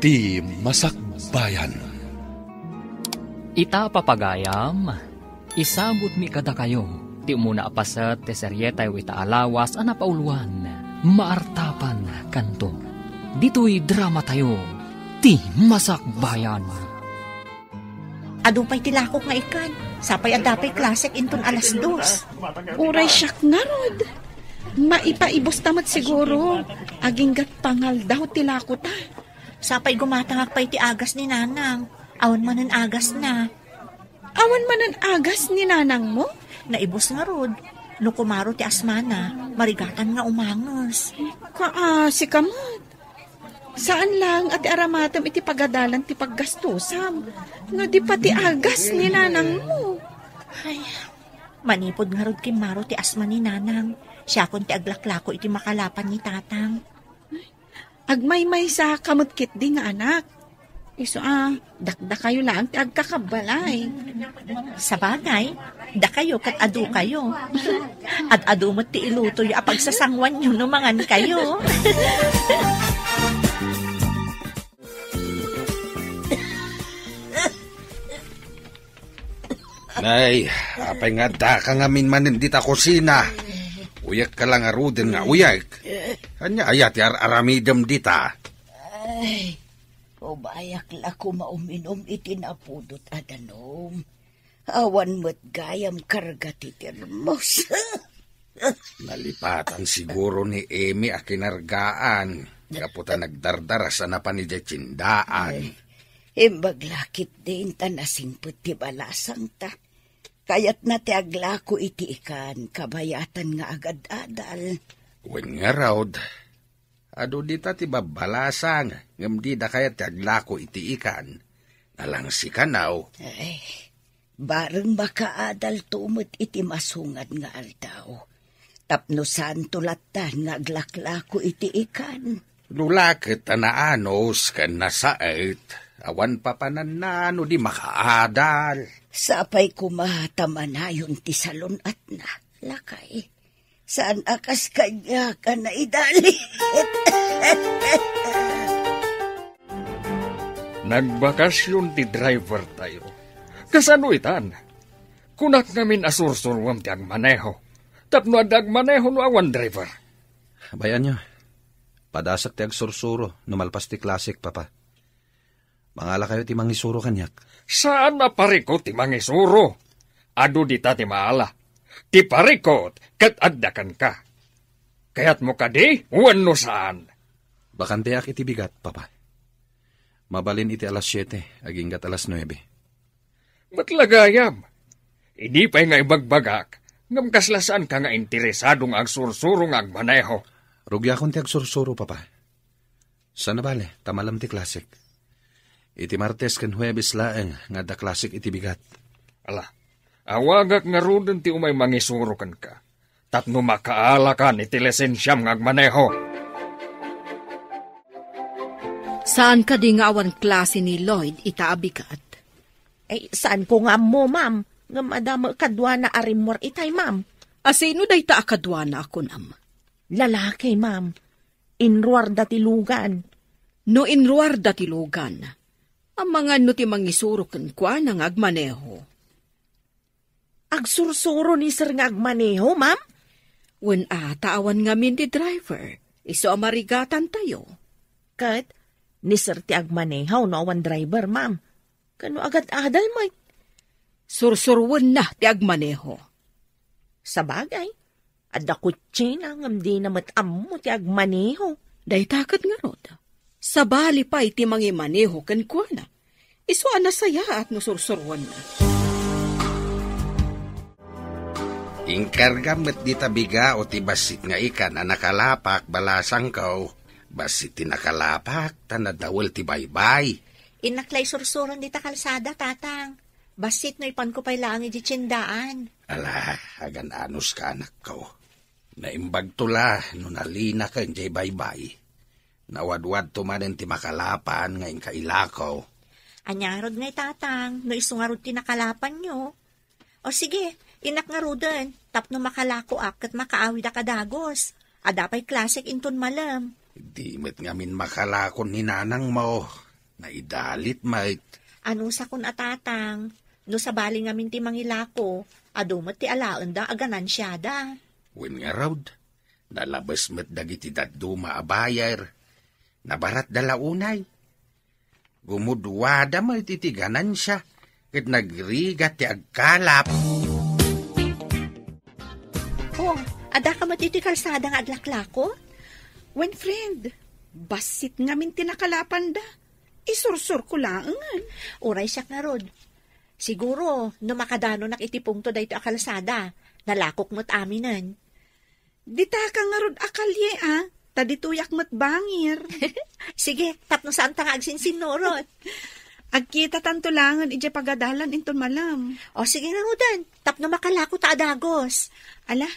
ti Masakbayan. Ita papagayam, isabot mi kada kayo, ti umuna apasat ti seryetay wita alawas anapauluan, maartapan kanto. Dito'y drama tayo, ti Masakbayan. Adupay tilakok nga ikan, sapay adapay klasik inton 2:00. Uray siyak nga rod. Maipaibos tamat siguro. Aginggat pangal daw tilako ta. Sapay gumatangak pa'y ti agas ni nanang. Awan manan agas na. Awan manan agas ni nanang mo? Naibos nga rod. No kumaro ti asmana, marigatan nga umangos. Si kamot. Saan lang at aramatam iti pagadalan ti paggastusam? No di pati agas ni nanang mo. Ay, manipod nga rod kimaro ti asma ni nanang. Siya kon ti aglaklako iti makalapan ni tatang. Agmay-may sa kamutkit di nga anak. Iso dakda kayo lang ti agkakabalay. Sa bagay, da kayo kat adu kayo. At adu mo ti iluto yung apagsasangwan nyo numangan kayo. Nay, apay nga da ka nga minmanin dita kusina. Uyak ka lang aruden nga uyak. Kanya ayat aramidem dita. Ay, ubayak la ko mauminom itinapudot adanom. Awan mo't gayam karga titirmos. Nalipatan siguro ni Emi a kinargaan. Kaputa nagdardara sa napanidya tsindaan. Imbaglakit din tanasingput ti balasang ta. Kayat na ti aglako iti ikan, kabayatan nga agad-adal. Wen nga raod, ado dita ti babalasang, ngam di da kayat ti aglako iti ikan. Nalang si kanaw. Ay, bareng makaadal tumot iti masungad nga aldaw. Tapno saan tulatan nga aglaklako iti ikan. Lulakit anaanos kan nasaet. Awan pa pananano di makaadal. Sapay kumatamanayon ti salon at na, lakay. Saan akas kanya ka na idali? Nagbakasyon ti driver tayo. Kasano itan? Kunak namin asursurwam ti agmaneho. Tapno adag maneho no awan driver. Bayan nyo, padasak ti agsursuro, numalpas ti klasik, papa. Mangala kayo ti mangisuro kanyak. Saan na parikot ti mangisuro? Ado dita ti maala. Ti parikot, kat addakan ka. Kayat mo kadi, wano saan? Bakanteak iti bigat, papa. Mabalin iti 7:00, aginggat 9:00. Matlagayam. Idi pa'y nga ibagbagak, ngam kaslasan ka nga interesadong agsursurong agmaneho. Rugya kon ti agsursuro, papa. Sana bale, tamalam ti klasik. Iti Martes kan Huwebes laeng nga da klasik iti bigat. Ala, awagak nga rudin ti umay mangisuro kan ka. Tapno makaala ka iti lisensyam ng agmaneho. Saan ka di nga awan klase ni Lloyd itaabikat? Saan ko nga mo, ma'am? Nga madama kadwa na arimor itay, ma'am. Asino day ta akadwa na ako nam? Lalaki, ma'am. Inruar datilugan. No inruar datilugan. Ang mga no ti mangisuro kan kwa ng agmaneho. Agsursuro ni sir nga agmaneho, ma'am? Wen taawan nga min ti driver. Iso amarigatan tayo. Kat, ni sir ti agmaneho no awan driver, ma'am. Kano agad-adal mo? Sursurwan na ti agmaneho. Sa bagay, adda kutsi na ngam di na matam mo ti agmaneho. Day takat nga rod. Sa bali pa iti mangimaneho kan kwa na. Iso anasaya at nusursurwan na. Ingkarga met di tabiga o ti basit nga ikan na nakalapak balasang kaw. Basit ti nakalapak tanadawal ti baybay. Inaklay sursuron di ta kalsada, tatang. Basit no ipan ko pa'y langi di tsindaan. Ala, agan anos ka anak ko. Naimbag tula no nalina ka jay baybay. Nawadwad tumanin ti makalapan ngayon kailakaw. Anyarod ngay tatang, no isungarod ti nakalapan nyo. O sige, inak nga roden, tapno makalako ak at makaawid akadagos. Adapay klasik inton malam. Di met ngamin makalakon ni nanang mo. Naidalit, mait. Ano sa kun atatang? No sa bali nga minti mangilako, adumot ti alaan da aganan siya da. Wen nga raw, nalabas met dagiti daddo maabayar. Nabarat dalaunay. Gumudwada mo ititiganan siya. Ket nagrigat ti agkalap. Oh, ada ka matiti kalsada nga adlaklako? When friend, basit nga min tinakalapan da. Isursur ko laangan. Uray siya nga rod. Siguro, no makadano nakitipong to dahito a kalsada, nalakok mo't aminan. Dita ka nga rod akalye tadituyak mo't bangir. Sige, tapno saan ta nga agsinsin no, rod? Agkita tanto langan ije pagadalan inton malam. O sige nga rodan, tapno makalako ta adagos. Ala,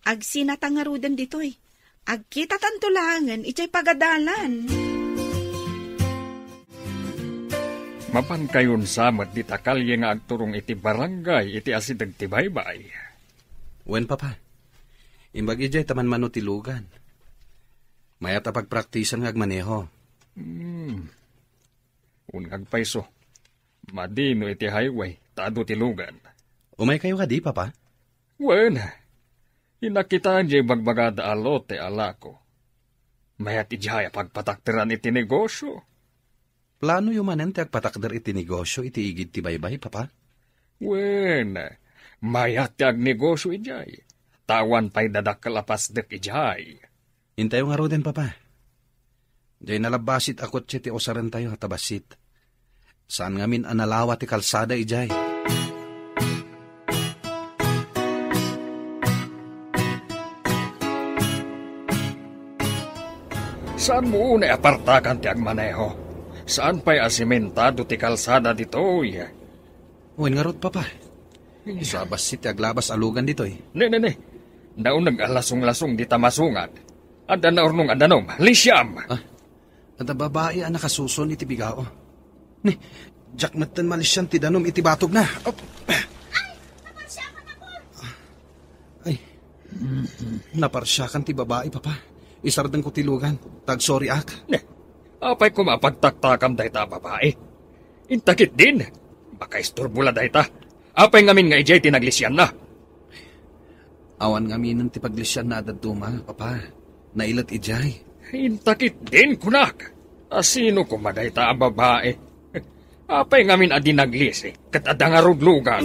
agsinata nga rodan ditoy. Agkita tanto langan ije pagadalan. Mapan kayon samat di takalye nga agturong iti barangay iti asidag ti baybay. Wen, papa. Imbag ijay taman mano tilugan. Mayat pagpraktisan nga agmaneho. Ungag paiso. Madino iti highway, tado tilugan. Umay kayo ka di, papa? Wen, inakitaan jay bagbagada alote alako. Mayat ijaya pagpataktiran iti negosyo. Plano yumanen ti agpatakder iti negosyo iti igid ti baybay, papa? Wen, mayat ti agnegosyo ijay. Tawan pa'y dadakalapas dek ijay. Intayo nga ro din, papa. Diyay nalabasit akot siya ti osaran tayo tabasit. Saan nga min analawa ti kalsada ijay? Saan mo una apartakan ti agmaneho? Saan pa'y asimentado ti kalsada ditoy? Uwin nga rot, papa. Isabas si ti aglabas alugan ditoy. Ne. Naun nag-alasong-lasong di tamasungan. Ada na ornong adanom, lisyam. At babae ang nakasuson iti bigao. Ni, jakmatan malisyan ti danom iti batog na. Oh. Ay, naparsyakan ti babae, papa. Isardang ko tilugan. Tag-sorry ak. Ne, apay ko mapagtaktakam dayta babae. Intakit din. Baka isturbula dayta. Apay ngamin nga ijay tinaglisyan na. Awan ngamin ng ti paglisyan na adaduma, papa. Nailat ijay. Intakit din kunak. Asino kumadayta ang babae? Apay ngamin adi naglisi, kat ada nga rudlugan.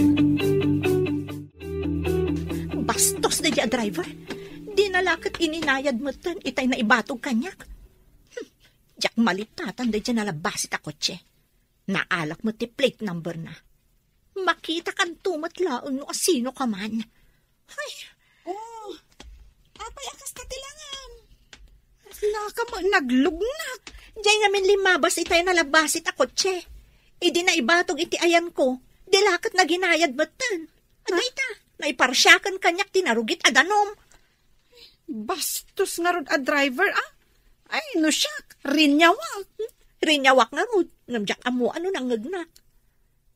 Bastos na diya, driver. Di nalakat ininayad mo tan, itay na ibatog kanyak. Diyak malitatan da diya nalabasit a kotse. Naalak mo ti plate number na. Makita kan tumatlaon no asino ka man. Ay, Apay akas katilangan. Laka mo naglugnak. diyan ngamin limabas itay nalabasit a kotse. Idi na ibatog iti ayan ko, di lakat na ginayad mo tan. Aday ta, naiparsyakan kanyak tinarugit adanom. Bastos nga rod a driver Ay, no siyak. Rinyawak. Rinyawak nga rod, namjak amo ano nang ngagnak.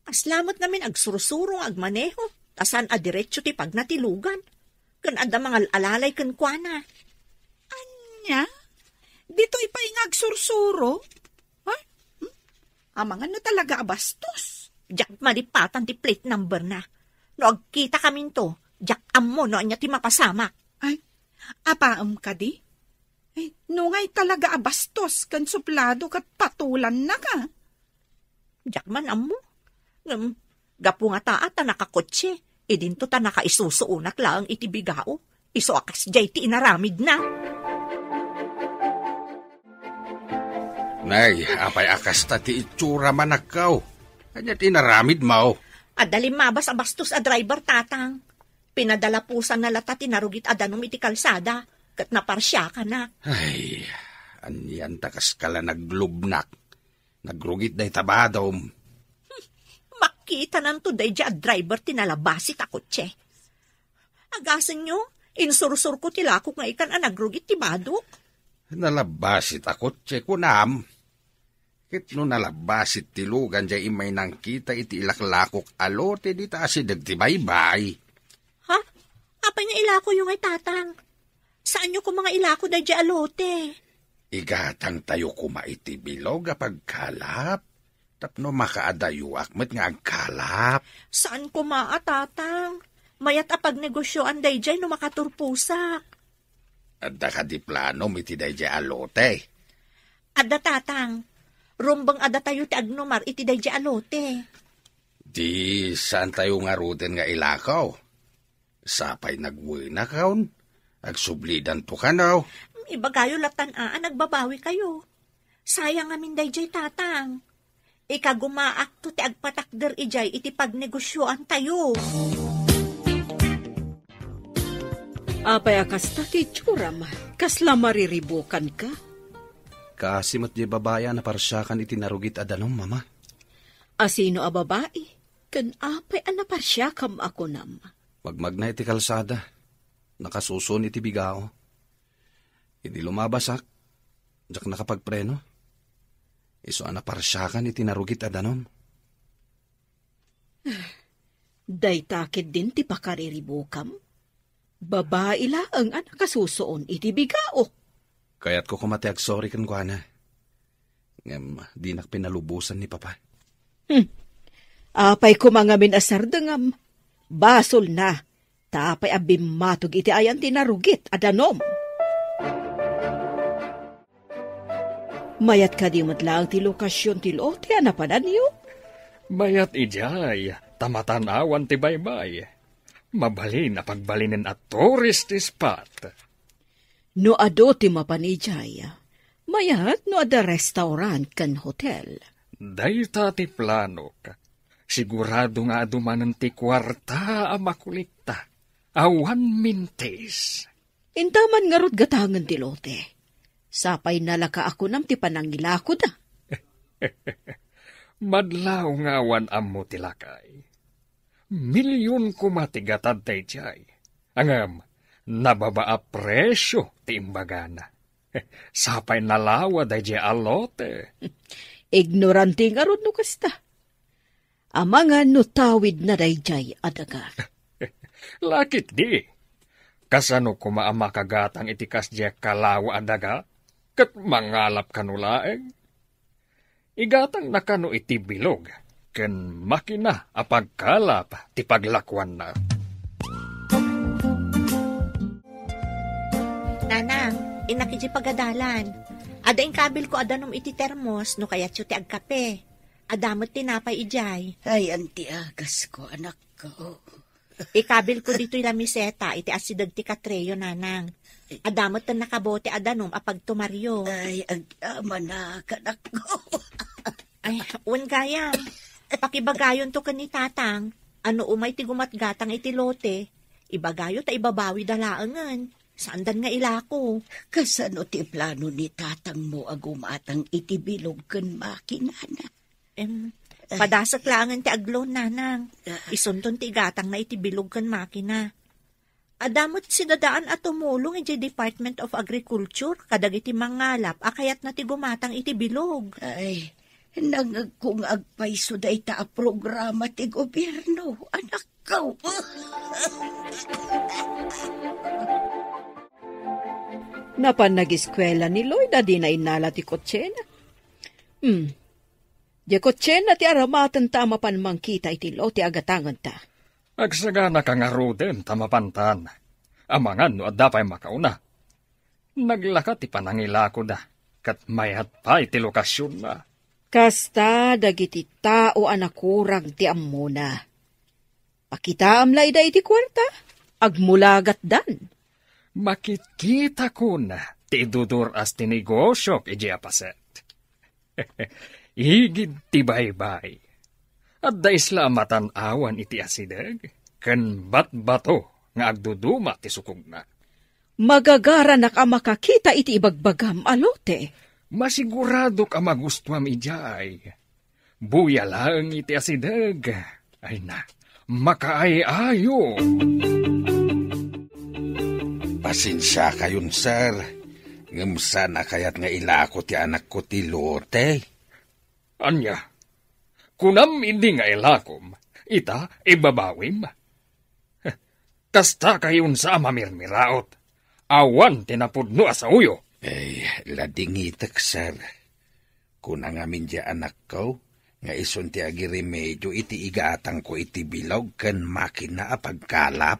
Aslamat namin agsursurong agmaneho, tasan a diretso ti pagnatilugan. Kan ada mga alalay kan kuana. Anya? Dito'y paingag sursuro? Ha? Amangan na talaga abastos. Diyak malipatan ti plate number na. No agkita kami to, diyak amo no anya ti mapasamak. Ay, apaam ka di? Ay, nungay talaga abastos kan suplado kat patulan na ka. Diyak man amo. Gapu nga taat na nakakotse. Idinto ta nakaisusuunak lang iti bigao. Iso akas jay ti inaramid na. Nay, apay akas ta ti itsura manakaw. Kanya tinaramid mao. Adalim mabas abastos a driver tatang. Pinadala pusan na lata tinarugit adanom iti kalsada. Kat naparsya ka na. Ay, anyan takas kala naglubnak. Nagrugit day tabadom. Makita nanto day dya driver tinalabasit a kotse. Agasan nyo, insursur ko tilakok nga ikan nagrugit ti badok. Nalabasit ako, tse kunam. Kit no nalabasit tilugan jay imay nang kita iti ilaklakok alote di taasi dagtibaybay. Ha? Apay nga ilako yung ay tatang? Saan nyo ko mga ilako day dya alote? Igatang tayo kuma iti bilog a pagkalap. Tapno makaadayuak met nga agkalap. Saan ko tatang? Mayat apag negosyoan dayjay no makaturpusak. Adda ka di plano iti dayjay alote. Adda tatang, rumbang adda tayo ti agnomar iti dayjay alote. Di saan tayo nga ruten nga ilakaw? Sapay nagwina kaon. Agsublidan to ka now. Ibagayo latan-aan, nagbabawi kayo. Sayang amin dayjay tatang. Ikagumaak to ti agpatakder ijay iti pagnegosyoan tayo. Apay akasta ti tsuram, kasla mariribukan ka? Kasimot di babaya na parsyakan iti narugit adanom, mama. Asino a babae? Kan apay anaparsyakam ako nam. Magmag na iti kalsada. Nakasusun iti bigao. Hindi lumabasak. Jak nakapagpreno. Iso anaparsyakan iti narugit adanom. Day takid din ti pakariribukam. Babae lang ang nakasusoon iti bigao. Kaya't ko kumatiag sorry kan kwa na. Ngam, di nakpinalubusan ni papa. Apay ko mga minasar dengam. Basol na. Tapay abimatog iti ayan tinarugit adanom. Mayat ka di matlang ti lokasyon ti lote anapanan niyo? Mayat ijay, tamatanawan ti baybay. Mabalin na pagbalinin at tourist spot. No ado ti mapanijay, mayat no ada restaurant kan hotel. Dayta ti planok. Sigurado nga adumanan ti kwarta a makulikta. Awan mintes. Intaman nga rod gatangan ti lote. Sapay nalaka ako nam ti panangilako da. Madlaw nga awan ammo ti lakay. Milyon kumatigatad tay jay. Angam, nababa presyo ti imbagana. Sapay nalawa day jay alote. Ignorante nga rod no kasta. Amangan no tawid na day jay adaga. Lakit di. Kasano kumaama kagatang itikas jay kalawa adaga? Kat mangalap kanulaeng. Igatang nakano iti bilog. Ken makina apagkalap ti paglakwan na. Nanang, inakiji pagadalan. Adaing kabil ko adanom iti termos no kaya ti agkape. Adamot tinapay ijay. Ay, anti agas ko, anak ko. Ikabil ko dito'y lamiseta iti asidag ti katreyo nanang. Adamot na nakabote adanom apag tumaryo. Ay, agama na, anak ko. Ay, un gayam. Pakibagayon to kan ni tatang. Ano umay ti gumatgatang iti lote. Ibagayo ta ibabawi dalaangan. Saandan nga ilako. Kasano ti plano ni tatang mo agumatang iti bilog kan makinana? Padasak langan ti aglon nanang. Isunton ti gatang na iti bilog kan makina. Adamot sinadaan at tumulong iti Department of Agriculture kadag iti mangalap akayat na ti gumatang iti bilog. Ay, nangag kong agpaiso da ita a programa ti gobyerno, anak ko. Napan nag-eskwela ni Lloyd di na inala ti kotsena. Di kotsena ti aramatan tama pan mangkita iti lote agatangan ta. Agsagana ka nga ruden tamapantan. Amangan no adda pa'y makauna. Naglaka ti panangilako da. Kat mayat pa iti lokasyon na. Kasta dagiti tao anakurang ti ammuna. Pakita amlay da iti kwarta. Agmulagat dan. Makikita ko na ti idudur as ti negosyo iji apaset. Higid ti baybay. At da isla matan-awan iti asideg, ken bat-bato nga agduduma ti sukog na. Magagara na ka makakita iti ibagbagam alote. Masigurado ka magustuam ijay. Buya lang iti asideg. Ay na, makaayayo. Pasensya kayon, sir. Ngamsa na kayat nga ilako ti anak ko ti lote. Anya, kunam hindi nga ilakom, ita ibabawim. Kasta kayon sa mamirmiraot. Awan tinapudno asauyo. Ladingitak, sir. Kung ang amin di anak ko, Nga ison ti agiremedyo iti igaatang ko iti bilog ken makina a pagkalap.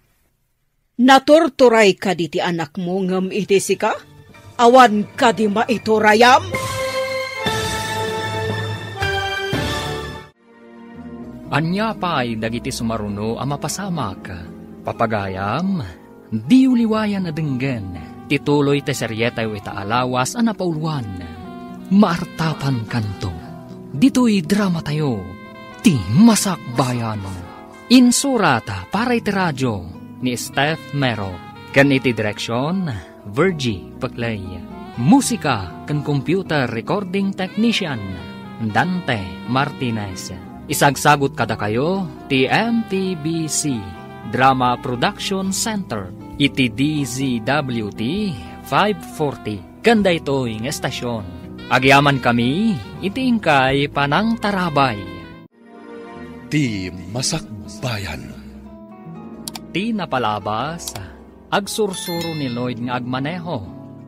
Naturturay ka di ti anak mo ngam iti sika? Awan ka di maiturayam? Anya pa'y dagiti sumaruno a mapasamak. Papagayam, di uliwayan na denggen, tituloy te seryeta yu ita alawas a napauluan. Maartapan kanto, dito'y drama tayo, ti Masakbayan. Insurata para iti radyo ni Steph Mero, kan iti direksyon, Virgie Paclay. Musika kan computer recording technician, Dante Martinez. Isagsagot kada kayo, ti MTBC Drama Production Center, iti DZWT 540, kanda ito'y ng estasyon. Agyaman kami, iti ingkay Panang Tarabay. Ti Masakbayan. Ti napalabas, agsursuro ni Lloyd nga agmaneho,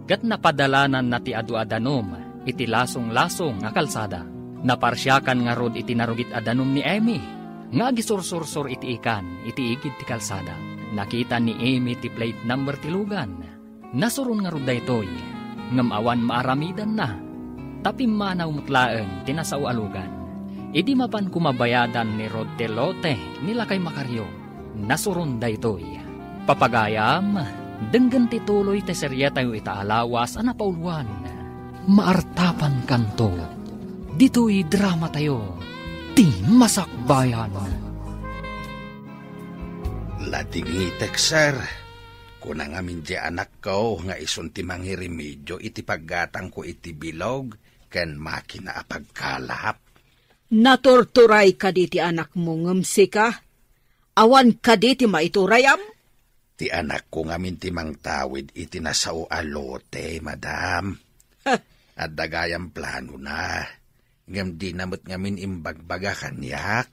gat napadalanan na ti adu-adanom, iti lasong-lasong nga kalsada. Naparsyakan nga rod iti narugit adanom ni Amy, nga gisursursur iti ikan, iti igid ti kalsada. Nakita ni Amy ti plate number tilugan. Nasurun nga rod daytoy, ngam awan maaramidan na. Tapi manaw mutlaeng tinasaw alugan. Idi mapan kumabayadan ni Rod Telote nila kay Makaryo. Nasurun daytoy. Papagayam, denggan tituloy ti seryeta yu ita alawas a napauluan. Maartapan kanto, dito'y drama tayo, ti Masakbayan. Ladingitek, sir. Kunang amin di anak ko nga ison ti mangiremedyo iti paggatang ko iti bilog ken makina a pagkalap. Naturturay ka di ti anak mo ngam sika? Awan ka di ti maiturayam? Ti anak ko ngamin ti mangtawid iti nasao alote, madam. At dagayang plano na. Ngam di namot ngamin imbagbaga kanyak.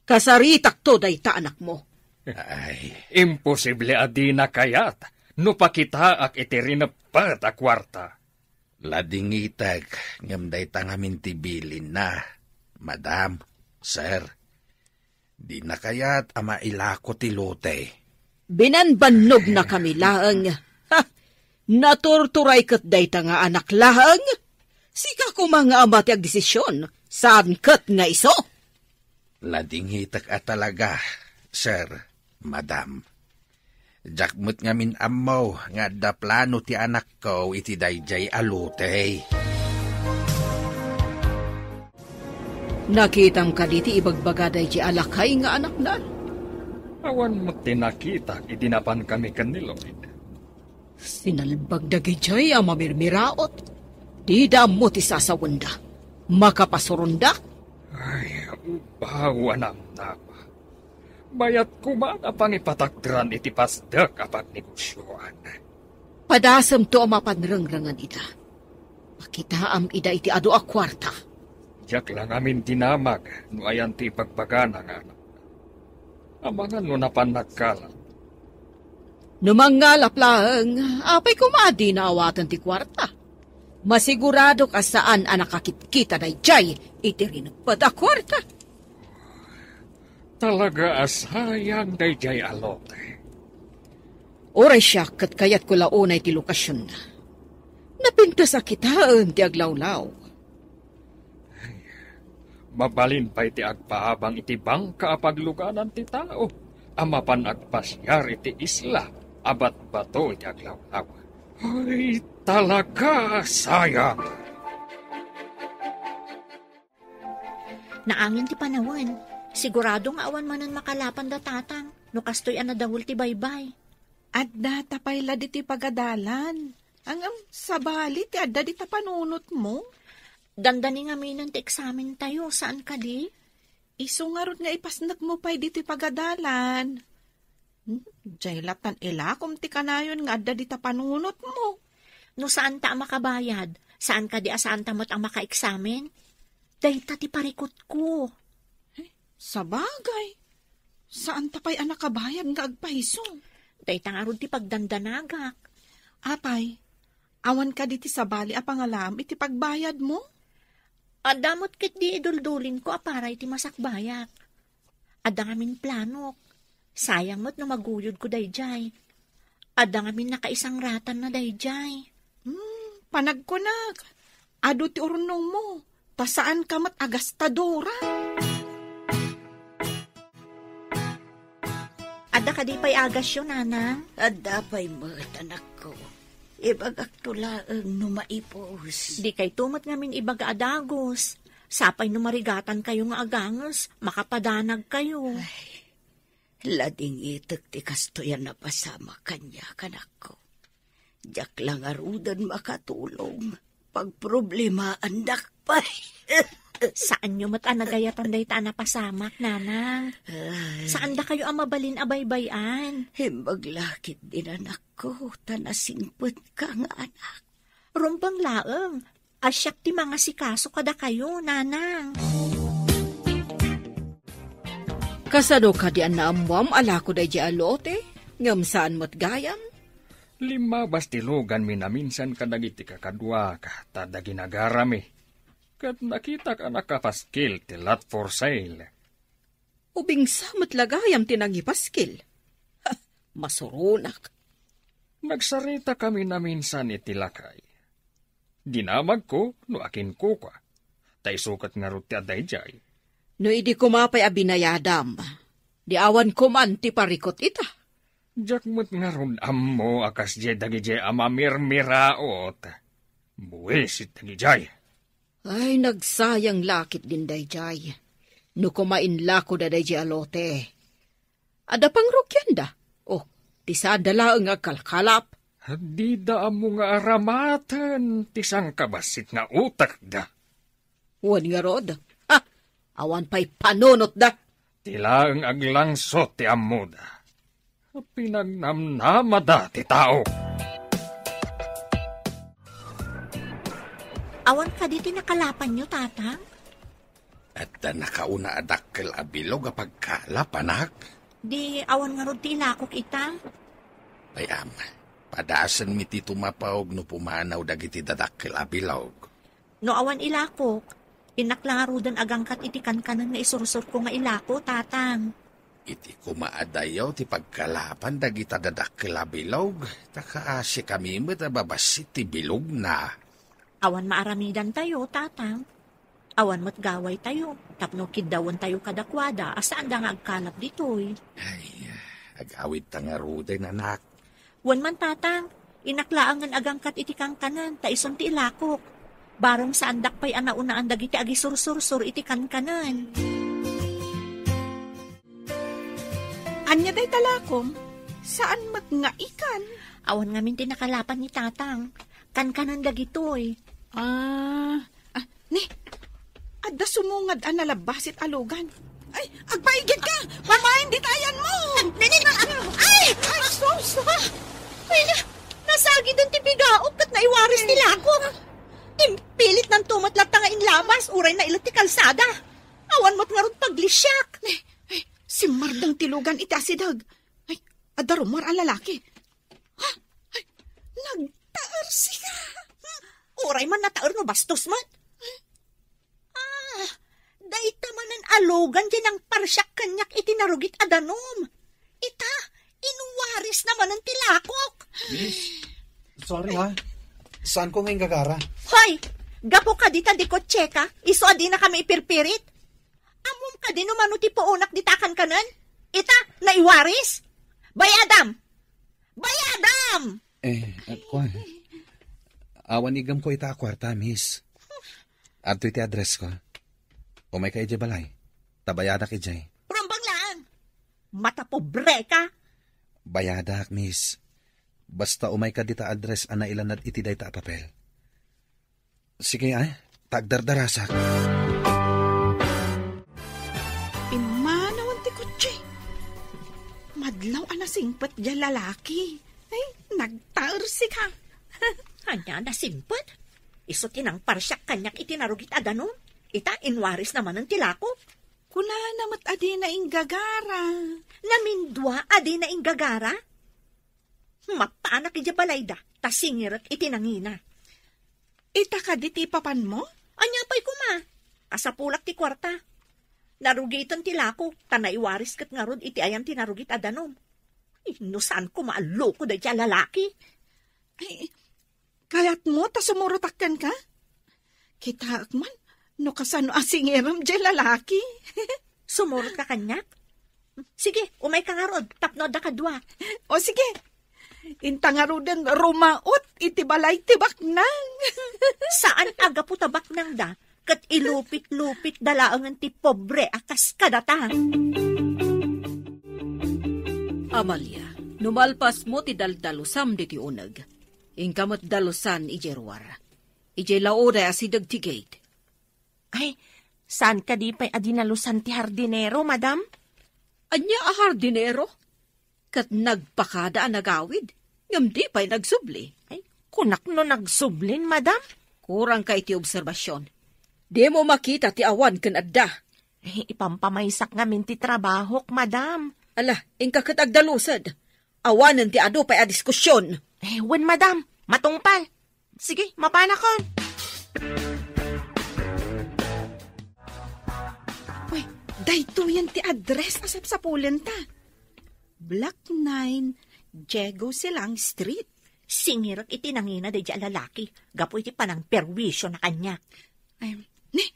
Kasaritak to day ta anak mo. Ay, Imposible adi na kayat, no pakita ak itirinepat a kwarta. ladingitag ngam day tangamin tibilin na. Madam, sir, di na kayat ama ilako ti lote. Binanbanog na kami laang. Ha! Naturturay kat day ta nga anak laang. Sika ko mga ama ti agdesisyon, saan kat nga iso? Ladingitag at talaga, sir, madam. Jakmut ngamin amaw nga da plano ti anak ko iti dayjay alutay. Nakitang ka diti ibagbaga dayjay alakay nga anak na. Awan mo tinakita, idinapan kami kanilod. Sinalbag dagijay ang mamirmiraot. Di mo ti sasawanda. Makapasurunda. Ay, ubawa ng nama. Bayat kuman apang ipatakdran iti pasdak apag negosyoan. Padasam to ang mapanrangrangan ida. Makitaam ida iti adu a kwarta. Jak lang amin tinamag, no ayan ti ipagpagana nga anak. Amangan no napanagkalat. Numangalap lang, apay kumadi na awatan ti kwarta. Masigurado ka saan ang nakakitkita na jay, iti rinagpad a kwarta. Talaga asayang dayjay alote. Oray siya kat kayat ko launay ti lokasyon na. Napintas a kitaan ti aglawlaw. Mabalin pa iti agpahabang iti bangka apagluganan ti tao. Amapan agpasyar iti isla, abat bato iti aglawlaw. Ay, talaga sayang. Naangin ti panawan. Sigurado nga awan manan makalapan da tatang. No kastoy anadawul ti baybay. Adda tapay la diti pagadalan. Ang sabali ti adda di tapanunot mo. Dandani nga minan ti eksamen tayo. Saan ka di? Isungarod nga ipasnag mo pa'y diti pagadalan. Jay latan ilakom ti kanayon nga adda di tapanunot mo. No saan ta makabayad? Saan ka di asaan tamot ang maka-eksamen? Dayta ti parikot ko. Sabagay. Saan tapay anak kabayad nga agpahiso? Dayta nga rod ti pagdandanagak. Apay, awan ka diti sabali a pangalam iti pagbayad mo? Adamot kit di iduldulin ko aparay ti masakbayak. Adang amin planok. Sayang mo't no maguyod ko dayjay. Adang amin nakaisang ratan na dayjay. Panagkunag. Ado ti urnong mo. Tasaan ka mat agastadora. Ada ka di pa'y agas yun, nanang. Adda pa'y mat, anak ko. Ibagak tulaang no maipos. Di kay tumot ngamin ibaga adagos. Sapay no marigatan kayo nga agangos, makapadanag kayo. Lading itek ti kastoyan na pasama kanya, kanak ko. Diyak lang arudan makatulong. Pag problema, andak pa. Saan nyo matanagayatan day ta na pasamak, nanang? Saan da kayo ang mabalin abaybayan? Himaglakit din anak ko, tanasingput ka nga anak. Rumbang laeng, asyak ti mga sikaso kada kayo, nanang. Kasado ka di anamwam ala ko day di alote. Ngam saan mo't gayam? 5 bastilugan minaminsan kadagiti kakadwa ka tada ginagarami. Kat nakita ka nakapaskil ti lot for sale. Ubing samot lagayam tinangipaskil. Masurunak. Nagsarita kami na minsan iti lakay. Dinamag ko no akin ko ka. Tay sukat nga ruti adayjay. No idi kumapay abinayadam. Di awan ko man ti parikot ita. Jakmut nga ron ammo akas jay dagijay amamirmiraot. Buwisit dagijay. Ay, nagsayang lakit din dayjay. No kumain lako da dayjay alote. Ada pang rukyanda. Oh, tisada dala nga kalkalap. Di da mo nga aramatan tisang kabasit nga utak da. Wan nga rod. Ha, awan pa'y panunot da. Tila ang aglangsot ti ammo da. Pinagnamnama da ti tao. Awan ka di tinakalapan nyo, tatang? At nakauna adakkel abilog apag kalap, anak. Di awan nga ron ti ilakok ita? Payam, padasan mi ti tumapawag no pumanaw dagiti dadakkel abilog. No awan ilakok, inaklarudan agangkat iti kankanan nga isursur ko nga ilako, tatang. Iti kumaadayaw ti pagkalapan dagita dadakkel abilog. Takaasi kami matababasit ti bilog na. Awan maaramidan tayo, tatang. Awan mo't gaway tayo. Tapno kidawon tayo kadakwada. Asaan da nga agkalap ditoy? Ay, agawid tangaruden, anak. Wan man, tatang. Inaklaangan agangkat iti kankanan. Taison ti ilakok. Barong sa andak pa'y anaunaan dagiti agisursur-sur iti kankanan. Anya day talakom? Saan mat nga ikan? Awan ngamin tinakalapan ni tatang. Kankanan dagitoy. Ni, adda sumungad ang nalabasit alugan. Ay, agpaigid ka! Mamahin di tayan mo! Ay! Sos! Ay, nasagi doon ti bigaok at naiwaris nila ako. Impilit ng tumatlat nga inlabas, uray na ilot ti kalsada. Awan mo't nga ron paglisyak. Ay, si Mardang tilugan iti asidag. Ay, adda rumor ang lalaki. Ha? Ay, nagtaarsi ka. Uray man nataor no bastos man. Daita manan alogan dyan ang parsyak kanyak itinarugit adanom. Ita, inuwaris naman ang tilakok. Miss, sorry ha. Saan ko ngayon gagara? Hoy, gapo ka di di kotse ka, iso adi na kami ipirpirit. Amom ka di numano ti puunak di takan kanan. Ita, naiwaris. Bayadam! Bayadam! Kwan. Awan igam ko ita kwarta, miss. Adto iti address ko. Umay ka ije balay. Tabayadak ije. Rumbang lang. Mata pobre ka. Bayadak, miss. Basta umay ka dita address ana ilanad iti dayta papel. Sige ay, tagdardarasak. Imanawan ti kutsi. Madlaw anasingpat dyan lalaki. Ay, nagtaarsi ka. Hanya na simpot. Iso tinang parsyak kanyak itinarugit adanom. Ita, inwaris naman ang tilakop. Kuna namat adi na inggagara. Namindwa adi na inggagara. Mapaanak ija balayda, tasingirat itinangina. Ita ka di ti papan mo? Anya pa'y kuma, Kasapulak ti kwarta. Narugitan ti lako, tanaiwaris kat nga rod iti ayam ti narugit adanom. Inusan ko maaloko da ti lalaki. Ay, kayat mo ta sumurutakan ka? Kita man, no kasano asingiram di lalaki. Sumurot ka kanyak? Sige, umay ka nga rod, tapno da kadwa. O sige, inta nga rodan rumaot, iti balay tibak nang. Saan aga po tabak nang da? Kat ilupit-lupit dalaangan ti pobre akas kadata. Amalia, numalpas mo ti daldalusam di ti unag. Ingkamot dalusan ijerwar. Ije laoda asidag ti gate. Ay, saan ka di pa'y adinalusan ti hardinero, madam? Anya a hardinero? Kat nagpakada ang nagawid. Ngam di pa'y nagsubli. Ay, kunak no nagsublin, madam? Kurang ka iti obserbasyon. Di mo makita ti awan ken adda. Ay, ipampamaysak ngamin ti trabahok, madam. Ala, ingka kat agdalusad. Awanan ti ado pa'y a diskusyon. Eh, wen, madam, matungpal. Sige, mapanakon. Uy, dayto yan ti address asap sa pulenta. Block 9, Diego Silang Street. Singirak iti nangina da di lalaki. Gapo iti panang perwisyo na kanya. Ay, ne,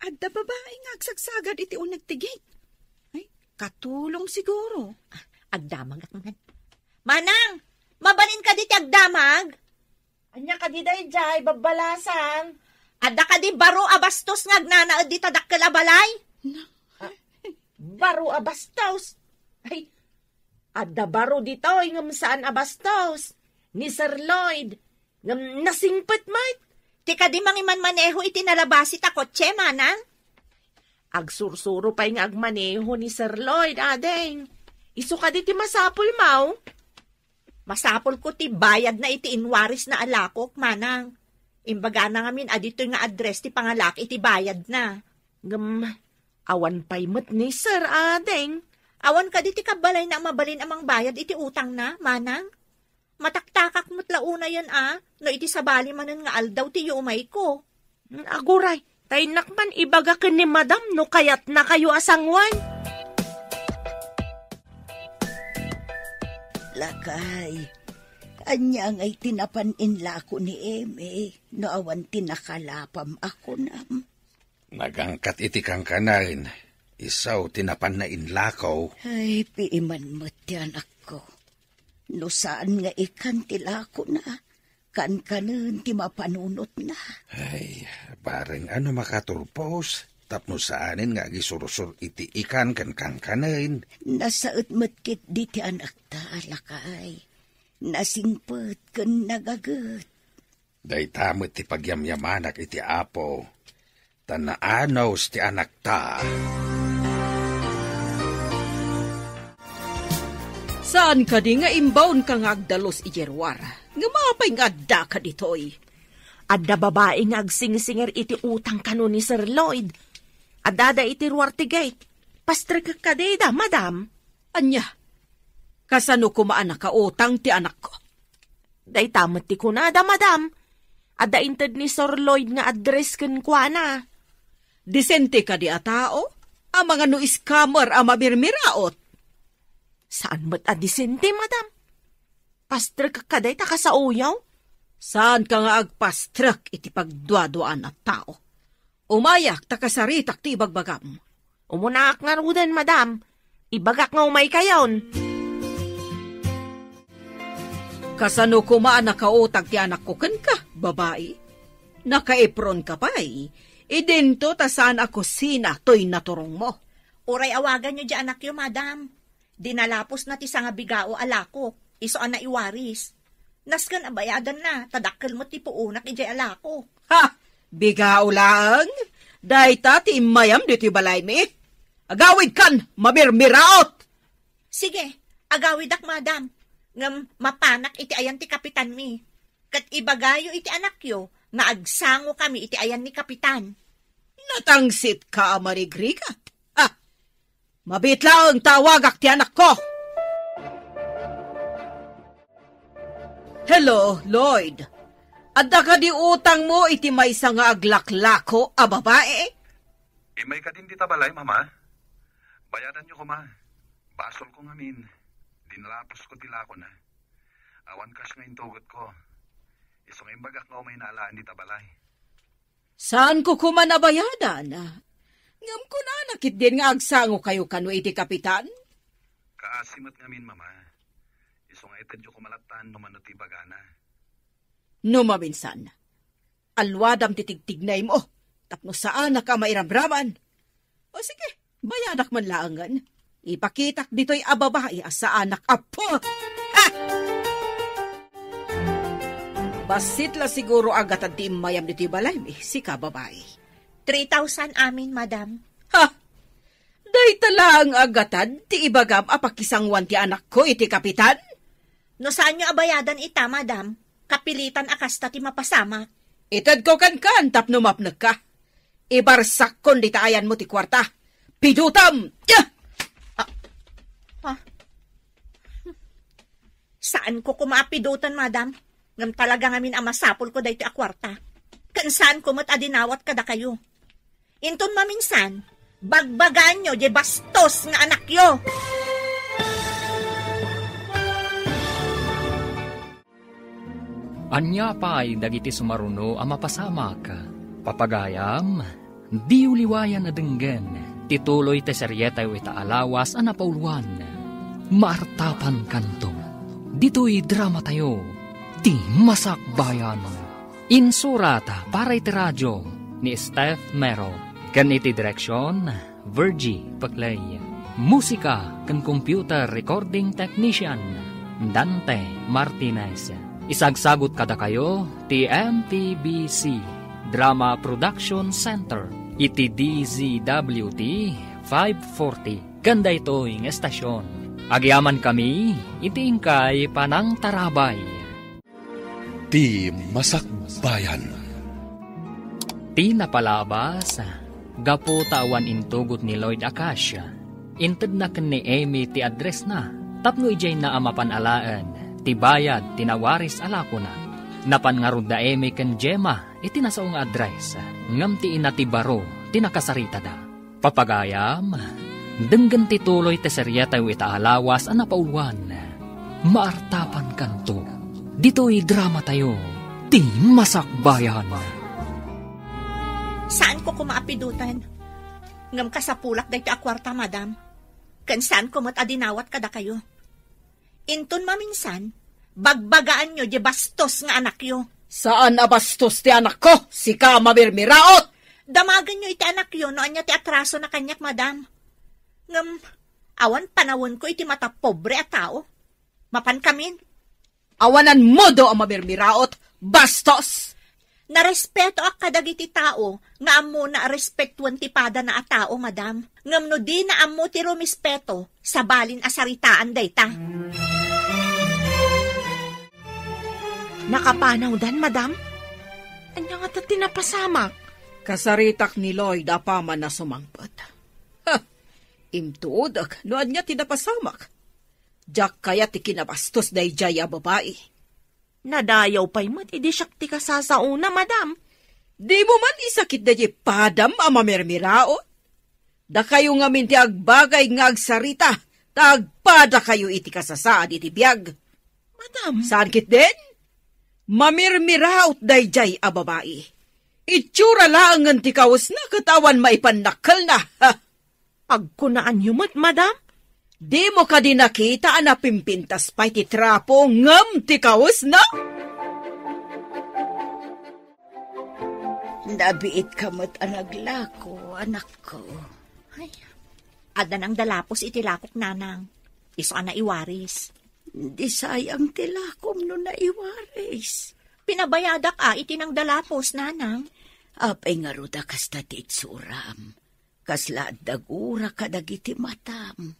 adda babae nga agsagsagad iti unag ti gate. Ay, katulong siguro. Agdamag at man. Manang! Mabalin ka di ti agdamag? Anya ka di day jay, babalasan. Adda ka di baro abastos nga agnanaad di tadakkel a balay? Baro abastos. Ay, adda baro dito, ngam saan abastos. Ni Sir Lloyd, ngam nasingpet mat. Tika di mangiman maneho iti nalabasi ta kotse, manang? Agsursuro pa'y nga agmaneho ni Sir Lloyd, adeng. Isu ka di ti masapul, mau. Masapol ko ti bayad na iti inwaris na alakok, manang. Imbaga na ngamin, adito nga address ti pangalak iti bayad na. Ngam, awan pa'y mat ni Sir, adeng. Awan ka di ti kabalay na mabalin amang bayad iti utang na, manang. Mataktakak mo't launa yan no iti sabali manan nga aldaw ti umay ko. Aguray, tay nakman ibaga ken ni madam no kayat na kayo asangwan. Lakay, anya nga'y tinapaninla ko ni Eme, no awan tinakalapam ako nam. Nagangkat iti kang kanarin. Isaw tinapan na inlakaw. Ay, piiman mo't yan ako. No saan nga ikan tilako na, kan-kanan ti mapanunot na. Ay, bareng ano makaturpos. Tapno saanin nga gisurusur iti ikan kan kangkanain. Nasaot matkit di ti anak ta, Lakay. Nasingpet kan nagagat. Day tamot ti pagyamyamanak iti apo. Tanaanaws ti anak ta. Saan ka di nga imbaon ka nga agdalos ijerwar? Nga mapay nga adda ka ditoy. Adda babae nga agsingsinger iti utang kano ni Sir Lloyd. Adada iti ruwar ti gate. Pastre ka kadeda, madam. Anya, kasano kumaan na ka utang ti anak ko? Day tamot ti kunada, madam. Adda inted ni Sir Lloyd nga address ken kwa na. Disente ka di a tao? Ang mga no scammer ang mabirmiraot. Saan mo't adisente, madam? Pastre ka kaday ta ka sa uyaw? Saan ka nga agpastrak iti pagduaduan at tao? Umayak ta kasaritak ti ibagbagam. Umunaak nga rudan, madam. Ibagak nga umay kayon. Kasano kumaan nakautag ti anak ko ken ka, babae? Nakaipron ka pa'y. Idento ta saan ako sina to'y naturong mo. Uray awagan nyo di anak yo, madam. Dinalapos na ti sanga bigao alako. Iso na iwaris. Naskan abayadan na. Tadakkel mo ti puunak ijay alako. Ha! Bigao lang? Dahita ti imayam dito balay mi. Agawid kan, mabirmiraot! Sige, agawidak, madam. Ngam mapanak iti ayan ti kapitan mi. Kat ibagayo iti anak yo, nga agsango kami iti ayan ni kapitan. Natangsit ka, Marigriga. Ha! Mabitla ang tawagak ti anak ko. Hello, Lloyd. Adda ka di utang mo iti maysa nga aglaklako a babae? Imay ka din dita balay, mama. Bayadan niyo ko, ma. Basol ko ngamin. Dinalapos ko tila ko na. Awan kas nga intugot ko. Isong imbagak nga may naalaan dita balay. Saan ko kumanabayadan? Ngam ko na nakit din nga agsango kayo kano iti kapitan? Kaasimat ngamin, mama. Isong itadyo ko malatan no manuti bagana. Numaminsan. Alwadam titigtignay mo. Tapno saan ka mairamraman. O sige, bayadak man laangan. Ipakitak dito'y ababae sa anak apo. Ha! Basit la siguro agat at di mayam dito'y balay, si kababae. 3,000 amin, madam. Ha! Day talang agatan, ti ibagam apakisangwan ti anak ko, iti kapitan? No saan nyo abayadan ita, madam? Kapilitan akasta ti mapasama. Itad ko kan tapno mapnag ka. Ibarsak kon di taayan mo ti kwarta. Pidutam! Yeah! Saan ko kumaapidutan, madam? Ngam talaga ngamin amasapol ko dahito akwarta. Kansaan ko matadinawat kada kayo. Inton maminsan, bagbagaan nyo, di bastos nga anak yo. Anya pa'y dagiti sumaruno ang mapasamak. Papagayam, di uliwayan na denggen. Tituloy te seryetay ita alawas ang napauluan. Maartapan kanto. Dito'y drama tayo. Ti Masakbayan. Insurata para iti radyo ni Steph Mero. Kan iti direksyon, Virgie Paclay. Musika kan computer recording technician, Dante Martinez. Isagsagot kada kayo, ti MTBC Drama Production Center. Iti DZWT 540. Kanda ito'y estasyon. Agyaman kami, iti ingkay Panang Tarabay. Ti Masakbayan. Ti napalabas, gapo tawan intugot ni Lloyd Acacia. Inted na ni Amy ti address na, tapno ijay na amapanalaan, ti bayad tinawaris alako na. Napan nga rod da Amy ken Gemma, iti nasaong address, ngam ti ina ti baro, tinakasarita da. Papagayam, denggan ti tuloy ti seryetay ita alawas ang napauluan. Maartapan kanto, dito'y drama tayo, ti Masakbayan. Saan ko kumaapidutan? Ngam kasapulak dahito akwarta, madam. Kansaan ko matadinawat kada kayo. Inton maminsan, bagbagaan nyo di bastos nga anak yo. Saan abastos ti anak ko? Si ka mabirmiraot! Damagan nyo iti anak yo no anya ti atraso na kanyak, madam. Ngam, awan panawon ko iti mata pobre at tao. Mapan kamin. Awanan mo do ang mabirmiraot, bastos! Narespeto ak kadagiti tao, nga amo na respektuan ti pada na a tao, madam. Ngam no di na amo ti rumispeto, sabalin asaritaan dayta. Nakapanaw dan, madam? Anya nga ta tinapasamak? Kasaritak ni Lloyd apaman na sumangpot. Ha! Imtuodak, noan niya tinapasamak. Diyak kaya ti kinabastos day jaya babae. Nadayaw pa'y mat, idi siyak ti kasasauna, madam. Di mo man isakit da di padam ama mermiraot. Da kayo nga minti agbagay nga agsarita, tagpada kayo iti kasasaad iti biyag. Madam. Saan kit din? Mamirmiraot day jay a babae. Itsura laangan ti kawas na katawan maipanakal na. Ha? Agkunaan yumat, madam. Di mo ka din nakita na pimpintas pa iti trapo ngam ti kawas na? Nabiit ka mo't anaglako, anak ko. Ay, ada nang dalapos iti lakok, nanang. Iso na iwaris. Di sayang tilakom no na iwaris. Pinabayadak iti nang dalapos, nanang. Apay nga ruda kasta ti itsuram. Kasla dagura kadagiti matam.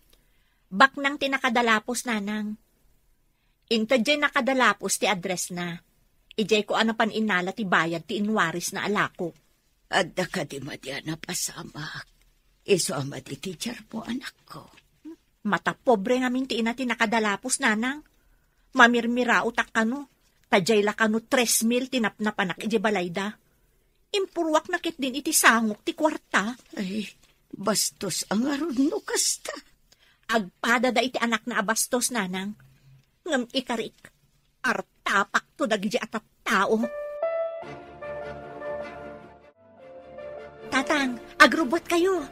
Bak nang tinakadalapos, nanang. Inta dyan nakadalapos ti address na. Ijay ko anapan inala ti bayad ti inwaris na alako. Adda ka di madya na pasamak. Iso ama ti teacher po, anak ko. Mata pobre ngamin ti ina ti nakadalapos, nanang. Mamirmira utak kano. Tajay la kano 3,000 tinapnapanak ije balayda. Impurwak na kit din iti sangok ti kwarta. Ay, bastos ang aron no kasta. Agpada da iti anak na abastos, nanang. Ngam ikarik. Artapak to dagiti at tao. Tatang, agrubot kayo.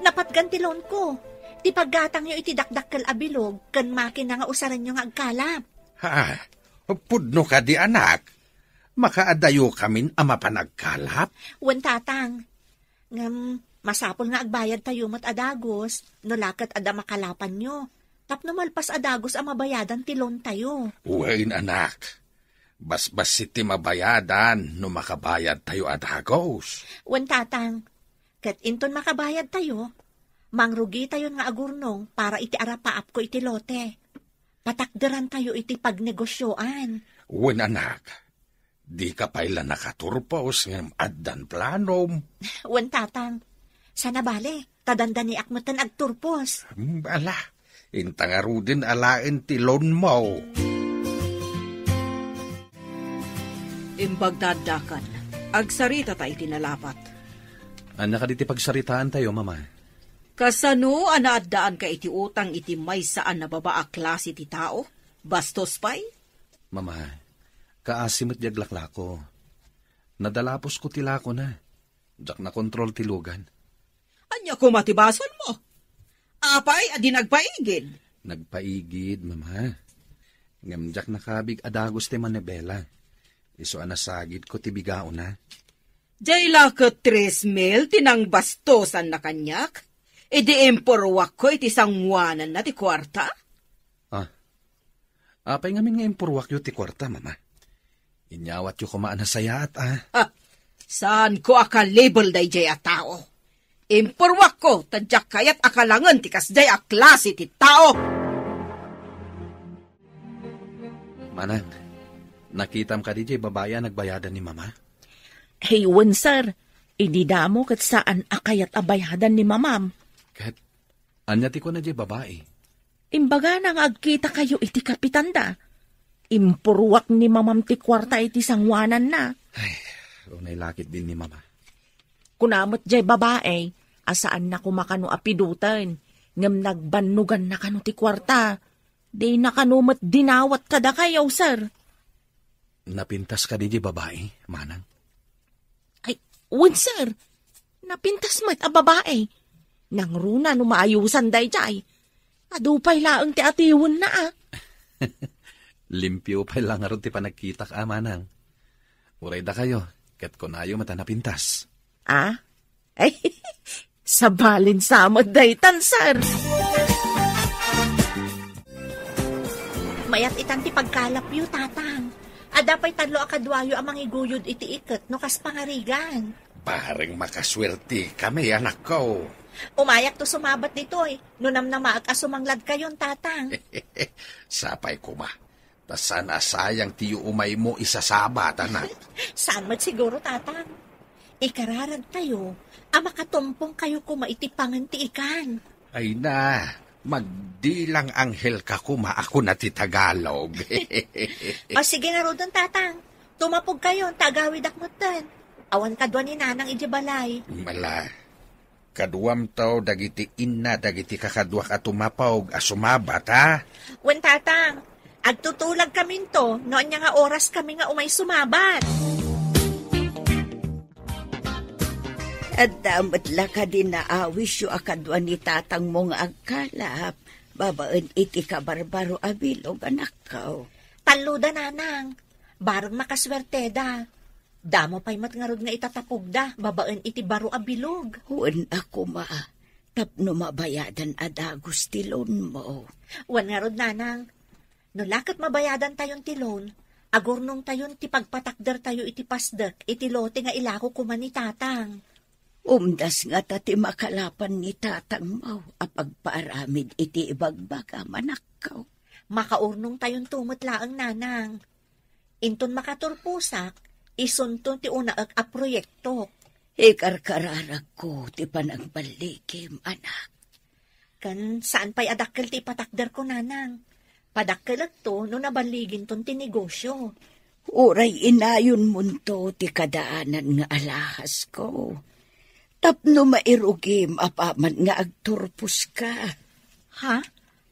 Napatgantilon ko. Ti paggatang nyo iti dakdakkel abilog, kan makin na nga usaran nyo nga agkalap. Ha? Pudno ka di anak. Makaadayo kamin ama panagkalap. Wen tatang, ngam masapol nga agbayad tayo mat adagos, no lakat ada makalapan nyo. Tapno malpas adagos ang mabayadan tilon tayo. Uwain anak. Basbas siti mabayadan no makabayad tayo adagos. Wen tatang, ket inton makabayad tayo, mangrugi tayo nga agurnong para iti arapaap ko iti lote. Patakderan tayo iti pagnegosyoan. Wen anak, di ka pala nakaturpos ng addan planom. Wen tatang, sana bale, tadanda ni akmatan agturpos. Bala, intangaro din alain tilon mo. Imbagdadakan, agsarita tayo tinalapat. Anak ka diti pagsaritaan tayo, mama. Kasano anaadaan ka iti utang iti may saan na babaa klase ti tao? Bastos pay? Mama, kaasimot yaglakla ko. Nadalapos ko tilako na. Jak na kontrol tilugan. Anya ko matibason mo? Apay, adi nagpaigid. Nagpaigid, mama. Ngamjak nakabig adagos ti manebela. Iso anasagid ko tibigao na. Jayla ka 3,000 tinang bastosan na kanyak? Idi empurwak ko iti sangwanan na ti kwarta? Apay ngamin nga impurwak yu ti kwarta, mama. Inyawat yu kumaan na sayat, Saan ko akalabel day jay a tao? Impurwak ko, tadyak kayat akalangan ti kasday a klase ti tao. Manang, nakitam ka di jay babaya nagbayadan ni mama? Heywan, sir. Ididamo kat saan akayat abayadan ni mamam. Kat, anyati ko na jay babae. Imbaga nang agkita kayo iti kapitanda. Impurwak ni mamam ti kwarta iti sangwanan na. Ay, unay lakit din ni mama. Kunamot jay babae, asaan na kumakano apidutan. Ngam nagbanugan na kano ti kwarta. Di na kanumot dinawat kada kayo, sir. Napintas ka di jay babae, manang? Ay, wen, sir. Napintas mo't a babae. Nang runa no maayusan day jay. Adupay laang ti atiwon na Limpyo pa lang aron ti panagkita ka, manang. Uray da kayo, kat kunayo mata napintas. Ay, sabalin samot day tan, sir. Mayat itan ti pagkalap yu, tatang. Adapay tadlo akadwayo amang iguyod iti iket no kas pangarigan. Parang makaswerte kami, anak ko. Umayak to sumabat ditoy. Nunam na maag asumanglad kayon, tatang. Sapay ko ma. Tasan asayang tiyo umay mo isasabat, anak. Saan mat siguro, tatang? Ikararag tayo. Makatumpong kayo kumaitipangan ti ikan. Ay na, magdilang anghel ka kuma ako na ti Tagalog. O sige na rodon, tatang. Tumapog kayo, tagawid akmutan. Awan kadwa ni nanang idibalay. Mala, kaduam tao dagiti inna dagiti kakadwa ka tumapawg asumabat, ha? Wen, tatang, agtutulag kami to, noon niya nga oras kami nga umay sumabat. At damat la ka din naawis yu akadwa ni tatang mong agkalap. Babaan iti ka barbaro abilog, anak ko. Taluda, nanang. Barang makaswerte da. Damo pa'y matngarod nga itatapog da, babaan iti baro abilog. Huwag ako tapno mabayadan adagos tilon mo. Wan ngarod, nanang. No lakat mabayadan tayon tilon, agurnong tayon ti pagpatakder tayo iti pasdek, iti lote nga ilako kuman ni tatang. Umdas nga tati makalapan ni tatang mo, apagpaaramid iti ibagbaga manakaw. Makaurnong tayon tumot laang, nanang. Inton makaturpusak, isunton ti una a proyekto. Ikarkararag ko ti panagbalikim, anak. Kan saan pa'y adakkel ti patakder ko, nanang? Padakkel at to no nabaligin ton ti negosyo. Uray inayon munto ti kadaanan nga alahas ko. Tapno mairugim apaman nga agturpos ka. Ha?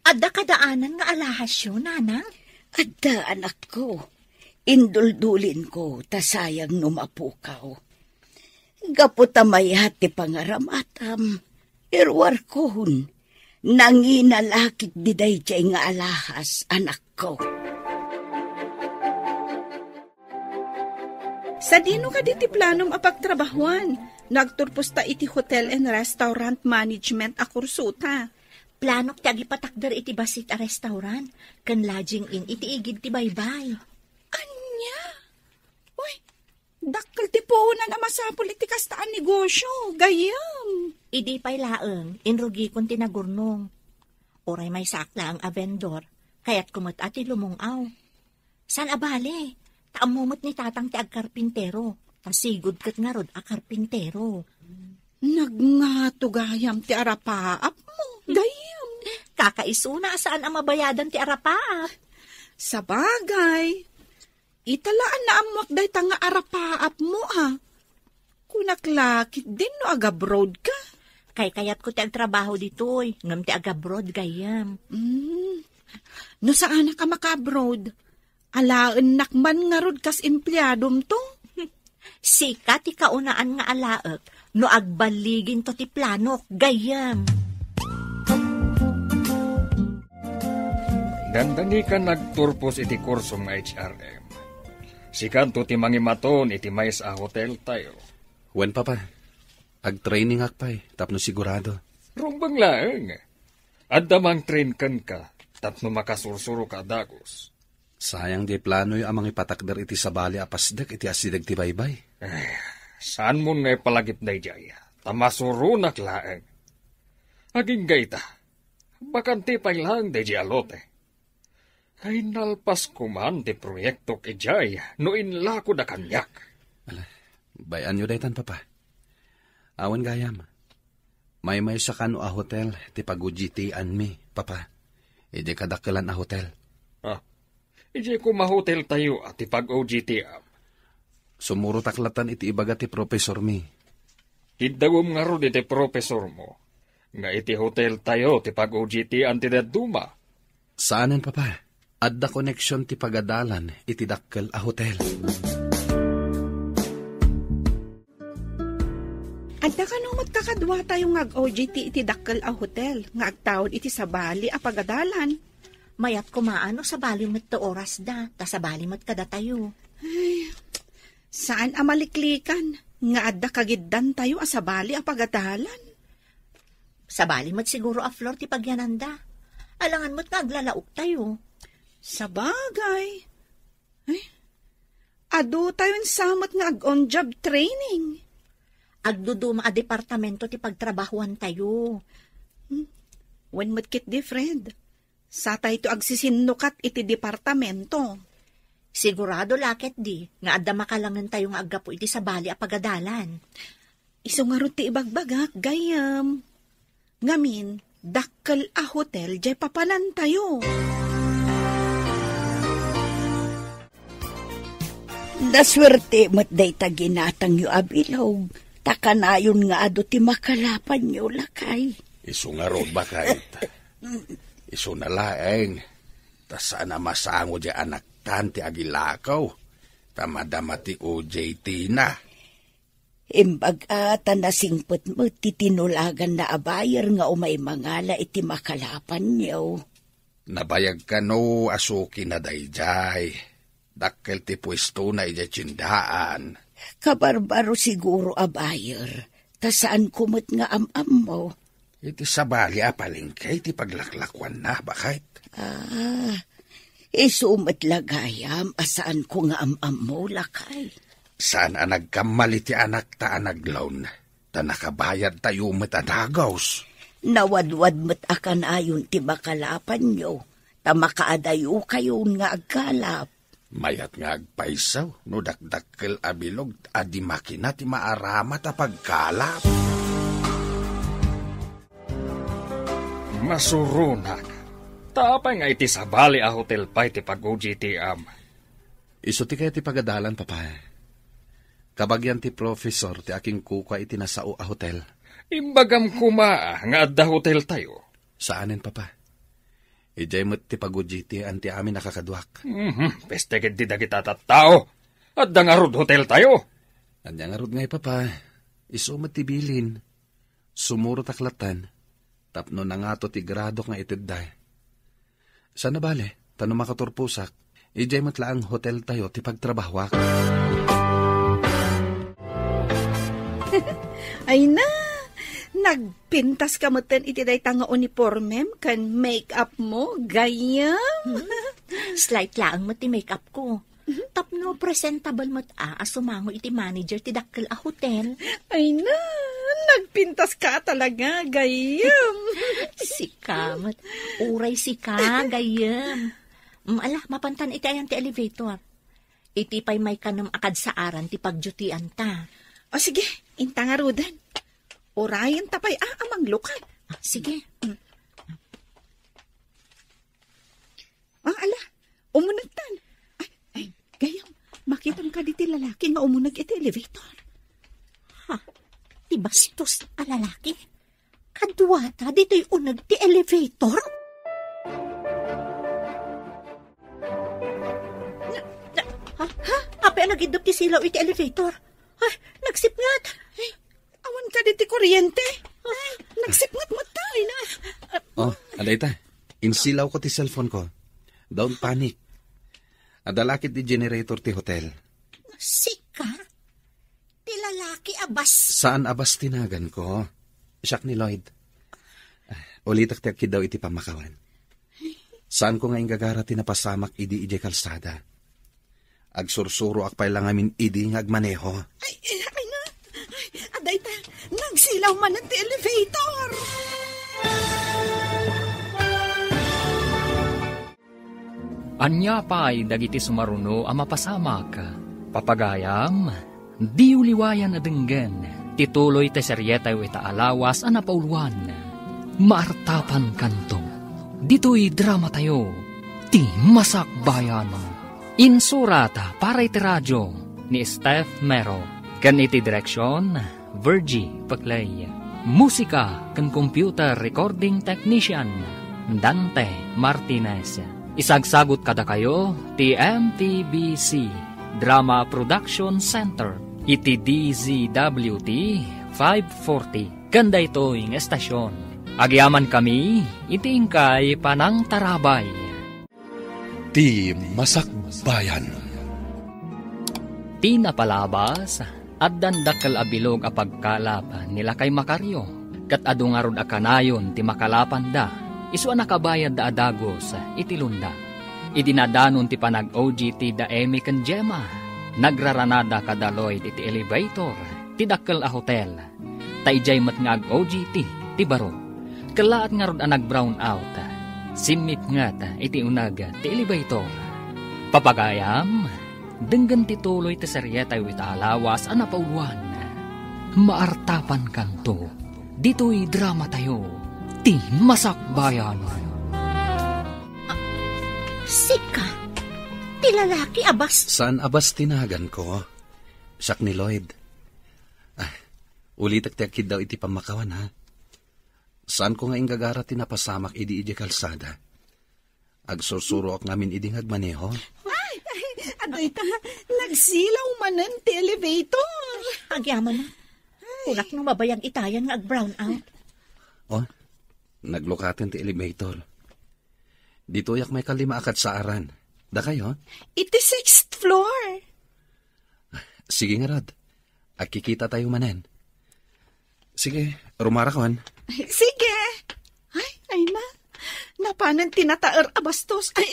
Adda kadaanan nga alahas yun, nanang? Adda anak ko. Induldulin ko, tasayang numapukaw. Gaputamay ti pangaramatam. Irwar kohon. Nanginalakit diday jay nga alahas, anak ko. Sa dino ka di ti planom apagtrabahuan? Nagturpos ta iti hotel and restaurant management a kursuta. Planok ti agipatakder iti basit a restaurant, kan lodging in iti igid ti baybay. Anya? Uy, dakkel ti puunan na masapul iti kastaan negosyo. Gayam. Idi pa'y laeng, inrugi kon tinagurnong. Oray may sakla ang vendor, kaya't kumot ati lumungaw. San abali? Taamumot ni tatang ti agkarpintero. Pasigod kat nga rod a karpintero. Nagngato gayam ti arapaap mo. Gayam. Kakaisuna saan ang mabayadan ti arapaap. Sa bagay. Italaan na amwak day tanga arapaap mo ha. Kunaklakit din no agabroad ka. Kayat ko ti agtrabaho ditoy. Ngam ti agabroad gayam. No saan ka makabroad? Alaan nakman nga rod kas empleyadom to. Sika ti kaunaan nga alaek, no agbaligin to ti planok, gayam. Dandani ka nagturpos iti kurso nga HRM. Sikan to ti mangimaton iti mais a hotel tayo. Wen papa, ag-training akpay, tapno sigurado. Rumbang laeng. Adda mang train kan ka, tapno makasursuro ka dagos. Sayang di plano'y amang ipatakder iti sabali apasdak iti asidag ti baybay. Saan mo nga palagip na ijaya? Tamasurunak laeng. Aging gayta, bakanti pa'y lang da alote. Kay nalpas kuman di proyekto ijay no inlako da kanyak. Bayan nyo daytan papa. Awan gayam. May sa kano a hotel ti pag-ujitian mi, papa. Ide kadakalan a hotel. Ije ko mahotel tayo at ipag-OGT am. Sumuro taklatan iti ibaga ti professor mi. Hidawom nga ro iti professor mo. Nga iti hotel tayo ti pag-OGT an ti daduma. Saanen papa? Adda connection ti pagadalan iti dakkel a hotel. Adda ka numat kakadwa tayo ngag-OGT iti dakkel a hotel. Nga agtawad iti sabali a pagadalan. Mayat kumaano sa balimot to oras da, ta sa balimot kada tayo. Ay, saan amaliklikan? Nga adda kagiddan tayo sa bali a pagadalan. Sa balimot siguro a floor ti pagyananda. Alangan mo't nga aglalaok tayo. Sa bagay. Ay, adu tayo samot nga ag-on-job training. Agduduma a departamento ti pagtrabahuan tayo. When mo't kit di, friend? Sa tayo ito agsisinukat iti departamento. Sigurado laket di, nga adda makalangan tayo nga agapo iti sa bali a pagadalan. Iso nga ron ti ibagbagak, gayam. Ngamin, dakkel a hotel, jay papanan tayo. Naswerte mo't day taginatang yu abilog. Takanayon nga ado ti makalapan yu lakay. Iso nga ron bakit? Iso na laeng. Ta sana masango di anak tanti agilakaw. Tamadama ti OJT na. Imbaga tanasingpot mo ti tinulagan na abayar nga umay mangala iti makalapan niyo. Nabayag ka no asuki na dayjay. Dakkel ti pwesto na ija tsindaan. Kabarbaro siguro abayar. Ta saan kumot nga am-am mo? Iti sabali apalingkay ti paglaklakwan na, bakit? Isumat lagayam, asaan ko nga am-am mo lakay. Saan nagkamali ti anak ta anaglawn, ta nakabayad tayo matadagaws. Nawadwad mat akan ayon ti makalapan nyo, ta makaadayo kayo nga agkalap. Mayat nga agpaisaw, no dakdakkel abilog, adi makina ti maarama ta pagkalap. Masurunak. Tapay nga iti sabali a hotel pa iti pag-OGT am. Iso ti kaya ti pagadalan, papa. Kabagyan ti professor ti aking kuka iti nasao a hotel. Imbagam kuma nga adda hotel tayo. Saanen, papa? Ijay mo't ti pagujiti anti amin nakakaduak. Peste di da kita tattao. Adda nga rod hotel tayo. Anya nga rod ngay, papa. Iso mo't ti bilin. Sumuro taklatan. Tapno na nga to ti grado nga itidday. Sana bale, tanong makaturpusak. Ijay mo't laang hotel tayo ti pagtrabahwak. Ay na, nagpintas ka mo ten iti day tanga uniformem kan make-up mo, gayam. Slight laang mo ti makeup ko. Tapno presentable mo't asumango iti manager ti dakkel a hotel. Ay na, nagpintas ka talaga, gayam. Sikamot. Uray sika, gayam. Ala, mapantan iti ayan ti elevator. Iti pay may kanam akad sa aran ti pagjutian ta. O sige, inta nga rudan. Orayan tapay amang lukat. Sige. Ala, umunagtan. Ay, gayam, makitam ka diti lalaki nga umunag iti elevator. Ha? Ti bastos a lalaki? Kadwata dito'y unag ti elevator? Apa nagidop ti silaw iti elevator? Ay, nagsipngat. Ay, awan ka diti kuryente. Nagsipngat mo tayo na. Alayta, insilaw ko ti cellphone ko. Don't panic. Adalakit ti generator ti hotel. Sika? Ti lalaki abas. Saan abas tinagan ko? Siyak ni Lloyd. Ulitak ti akid daw iti pamakawan. Saan ko nga ingagara tinapasamak idi kalsada? Agsursuro akpay lang amin idi nga agmaneho. Ay na. Aday ta, nagsilaw man ang elevator. Anya pa'y dagiti sumaruno ang mapasamak. Papagayam, di uliwayan na denggen. Tituloy ta seryetay ita alawas ang napauluan. Maartapan kanto. Dito'y drama tayo. Ti Masakbayan. Insurata para iti radyo ni Steph Mero. Kan iti direksyon, Virgie Paclay. Musika kan computer recording technician, Dante Martinez. Isagsagot kada kayo, ti MTBC Drama Production Center. Iti DZWT 540. Kanda ito'y estasyon. Agyaman kami, iti ingkay Panang Tarabay. Ti Masakbayan. Ti napalabas, at dandakal abilog a pagkalap nila kay Makaryo. Kat adungarod a kanayon ti makalapan da, isu nakabayad da adagos iti lunda. Idinadanon ti panag-OGT da Emi ken Gemma. Nagraranada kadaloy iti elevator, ti dakkel a hotel. Taijay mat nga ag-OGT, ti baro. Kalaat nga rod a nag-brown out. Simip nga ta iti unag ti elevator. Papagayam, denggan ti tuloy ti seryetay wita alawas a napauluan. Maartapan kanto, dito'y drama tayo, ti Masakbayan. Sika, ti lalaki abas. Saan abas tinagan ko? Siyak ni Lloyd. Ulitak ti akid daw iti pamakawan, ha? Saan ko nga ingagara tinapasamak idi kalsada? Agsursuro ak namin idi agmaneho. Ay, ano ita, nagsilaw manan ti elevator. Agyaman na. Kulak nung mabayang itayan nga ag-brown out. Naglukatin ti elevator. Dito yak may kalima akad sa aran. Da kayo? Iti 6th floor. Sige nga rod. Akikita tayo manen. Sige, rumarakon. Sige. Ay na. Napanan tinataer abastos. Ay,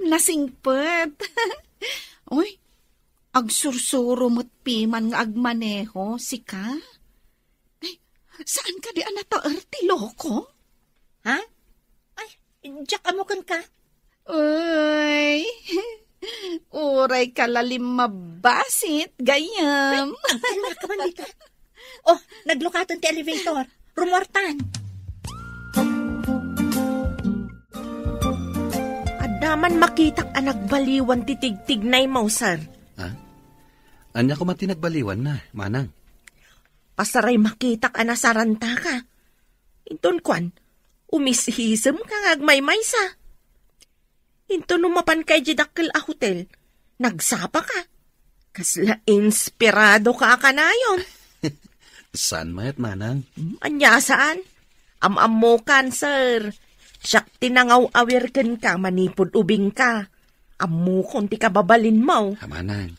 nasingpet. Oy, agsursuro mo't piman nga agmaneho, sika? Ay, saan ka di anataer ti loko? Ha? Ay, Jack amukan ka? Uy, uray kalalim mabasit, gayam. Ano ka man dito? Naglukatan ti elevator. Rumortan. apaman makitak ang nagbaliwan titig-tignay mo, sir. Ha? Anya ko man tinagbaliwan na, manang. Pasaray makitak ang nasaranta ka. Inton kwan, umishisem ka ngagmay-may sa. Inton umapan kay Jidakil a hotel, nagsapa ka. Kasla inspirado ka kanayon. Saan mayat, manang? Anya saan? Am-am mo kan, sir. Siyak tinangaw-awir ka, manipod ubing ka. Amu konti ka babalin mo. Manang,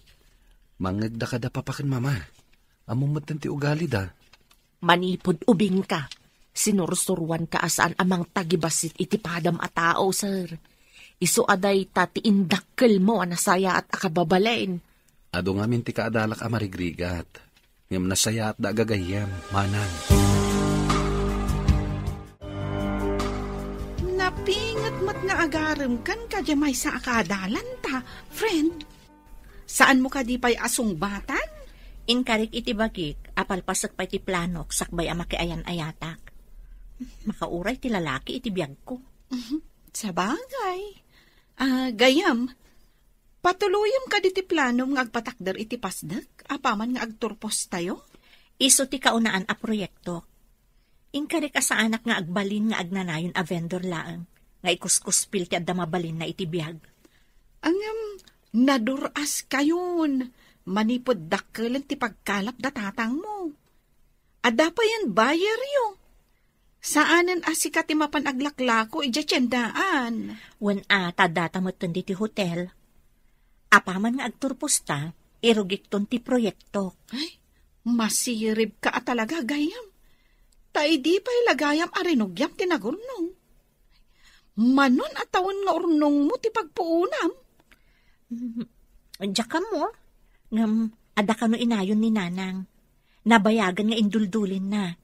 mangagda ka da papakin, mama. Among matanti ugali da. Manipod ubing ka. Sinursuruan ka asaan amang tagibasit iti padam a tao, sir. Isu aday tatiindakkel mo anasaya at akababalain. Ado nga minti ka adalak a marigrigat. Ngam nasaya at da gagayam, manang. Napingat mat nga agaram kan kadya may sa akadalan ta, friend. Saan mo ka di pa'y asungbatan? Inkarik iti bagik, apalpasak pa iti planok, sakbay ama ayan ayatak. Makauray ti lalaki iti biyag ko. Sa bagay. Gayam, patuluyam ka di ti planom nga agpatakder iti pasdak, apaman nga agturpos tayo? Iso ti kaunaan a proyekto. Inkarik sa anak nga agbalin nga agnanayon a vendor laang, nga ikuskuspil ti adda mabalin na iti biyag. Naduras kayon. Manipod dakkelan ti pagkalap da tatang mo. Ada pa yan buyer yo. Saanan asika ti mapan aglaklako ija tiyandaan. Wen tadata mo ti hotel. Apaman nga agturpos ta, irugik ton ti proyekto. Ay, masirib ka talaga gayam. Tay di pa'y lagayam arinugyam ti nagurnong. Manon at tawon nga urnong mo ti pagpuunam. Diyak ka mo. Ngam, ada kano inayon ni nanang. Nabayagan nga induldulin na.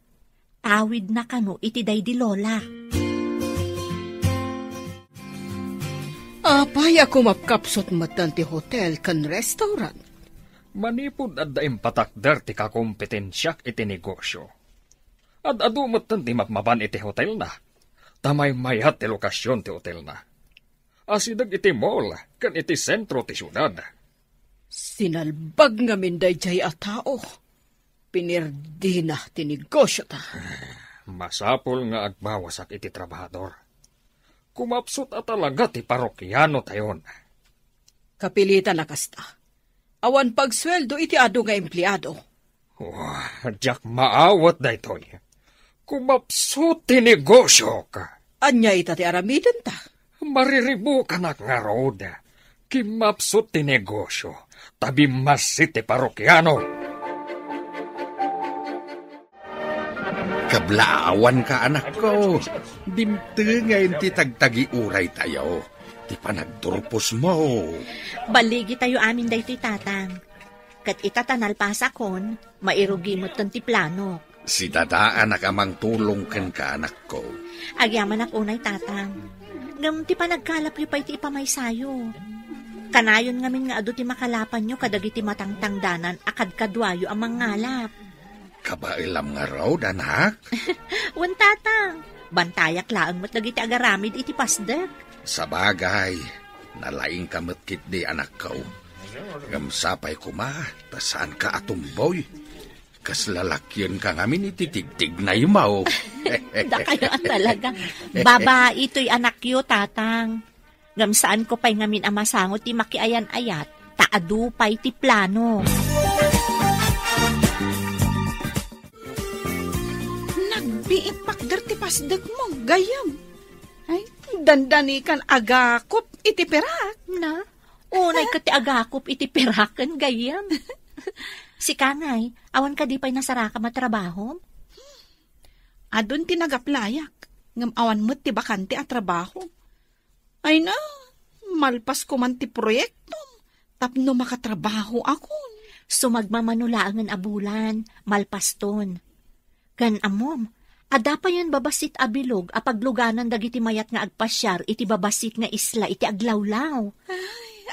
Tawid na kano iti day di lola. Apay ako mapkapsot matan ti hotel kan restaurant. Manipod at daim patakder ti kakompetensyak iti negosyo. At adu matan ti mapmaban iti hotel na. Tamay mayat ti lokasyon ti hotel na. Asidag iti mall kan iti sentro ti syudad. Sinalbag nga minday jay a tao. Pinirdi na tinegosyo ta. Masapol nga agbawasak iti trabahador. Kumapsot at talaga ti parokyano tayon. Kapilitan na kasta. Awan pagsweldo iti ado nga empleyado. Diyak maawat da itoy. Kumapsot ti negosyo ka. Anya ita ti aramidan ta. Mariribo ka na nga road. Kimapsot ti negosyo. Tabi masit ti parokyano. Kablaawan ka, anak ko. Dimte ngayon ti tagtagi uray tayo. Ti panagturpos mo. Baligi tayo amin day ti tatang. Kat itatanal pasakon, mairugi mo ti plano. Si dadaan nakamang tulong ken ka, anak ko. Agyaman ak unay tatang. Ngam ti panagkalap yu pa iti ipamay sayo. Kanayon ngamin nga adu ti makalapan nyo kadagiti matangtangdanan akad kadwayo ang mangalap. Kabailam nga raw, anak. Wan tatang, bantayak laang mat dagiti agaramid iti pasdek. Sa bagay, nalaing kamatkit di anak ko. Gamsapay kuma, tasaan ka atumboy. Kas lalakyan ka ngamin ititigtig na yumaw. Da kayo talaga. Baba, ito'y anak yo, tatang. Ngam saan ko pa'y ngamin amasangot ti makiayan-ayat, taadu pa'y ti plano. Nagbiipakder ti pasdag mo, gayam. Ay, dandanikan agakop iti perak. Na, unay ka ti agakop iti perakan, gayam. Si Kangay, awan ka di pa'y nasaraka matrabaho? Adun ti nagaplayak, ngam awan mo't ti bakante at trabaho. Ay na, malpas ko man ti proyekto, tapno makatrabaho ako. Sumagmamanulaangan abulan, malpaston. Kan amom, ada pa yan babasit abilog, apagluganan dagiti mayat nga agpasyar, iti babasit nga isla, iti aglawlaw.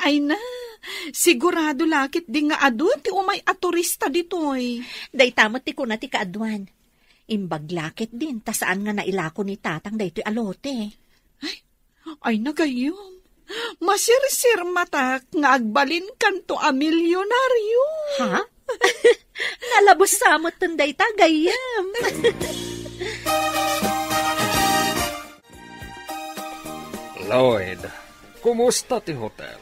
Ay na, sigurado lakit di nga adun, ti umay a turista ditoy. Day tamot ti kuna ti kaadwan. Imbaglakit din, tasaan nga nailako ni tatang daytoy alote. Ay nagayom. Masirsir matak nga agbalin kanto a milyonaryo. Ha? Nalabos sa amot tanday tagayam. Lloyd, kumusta ti hotel?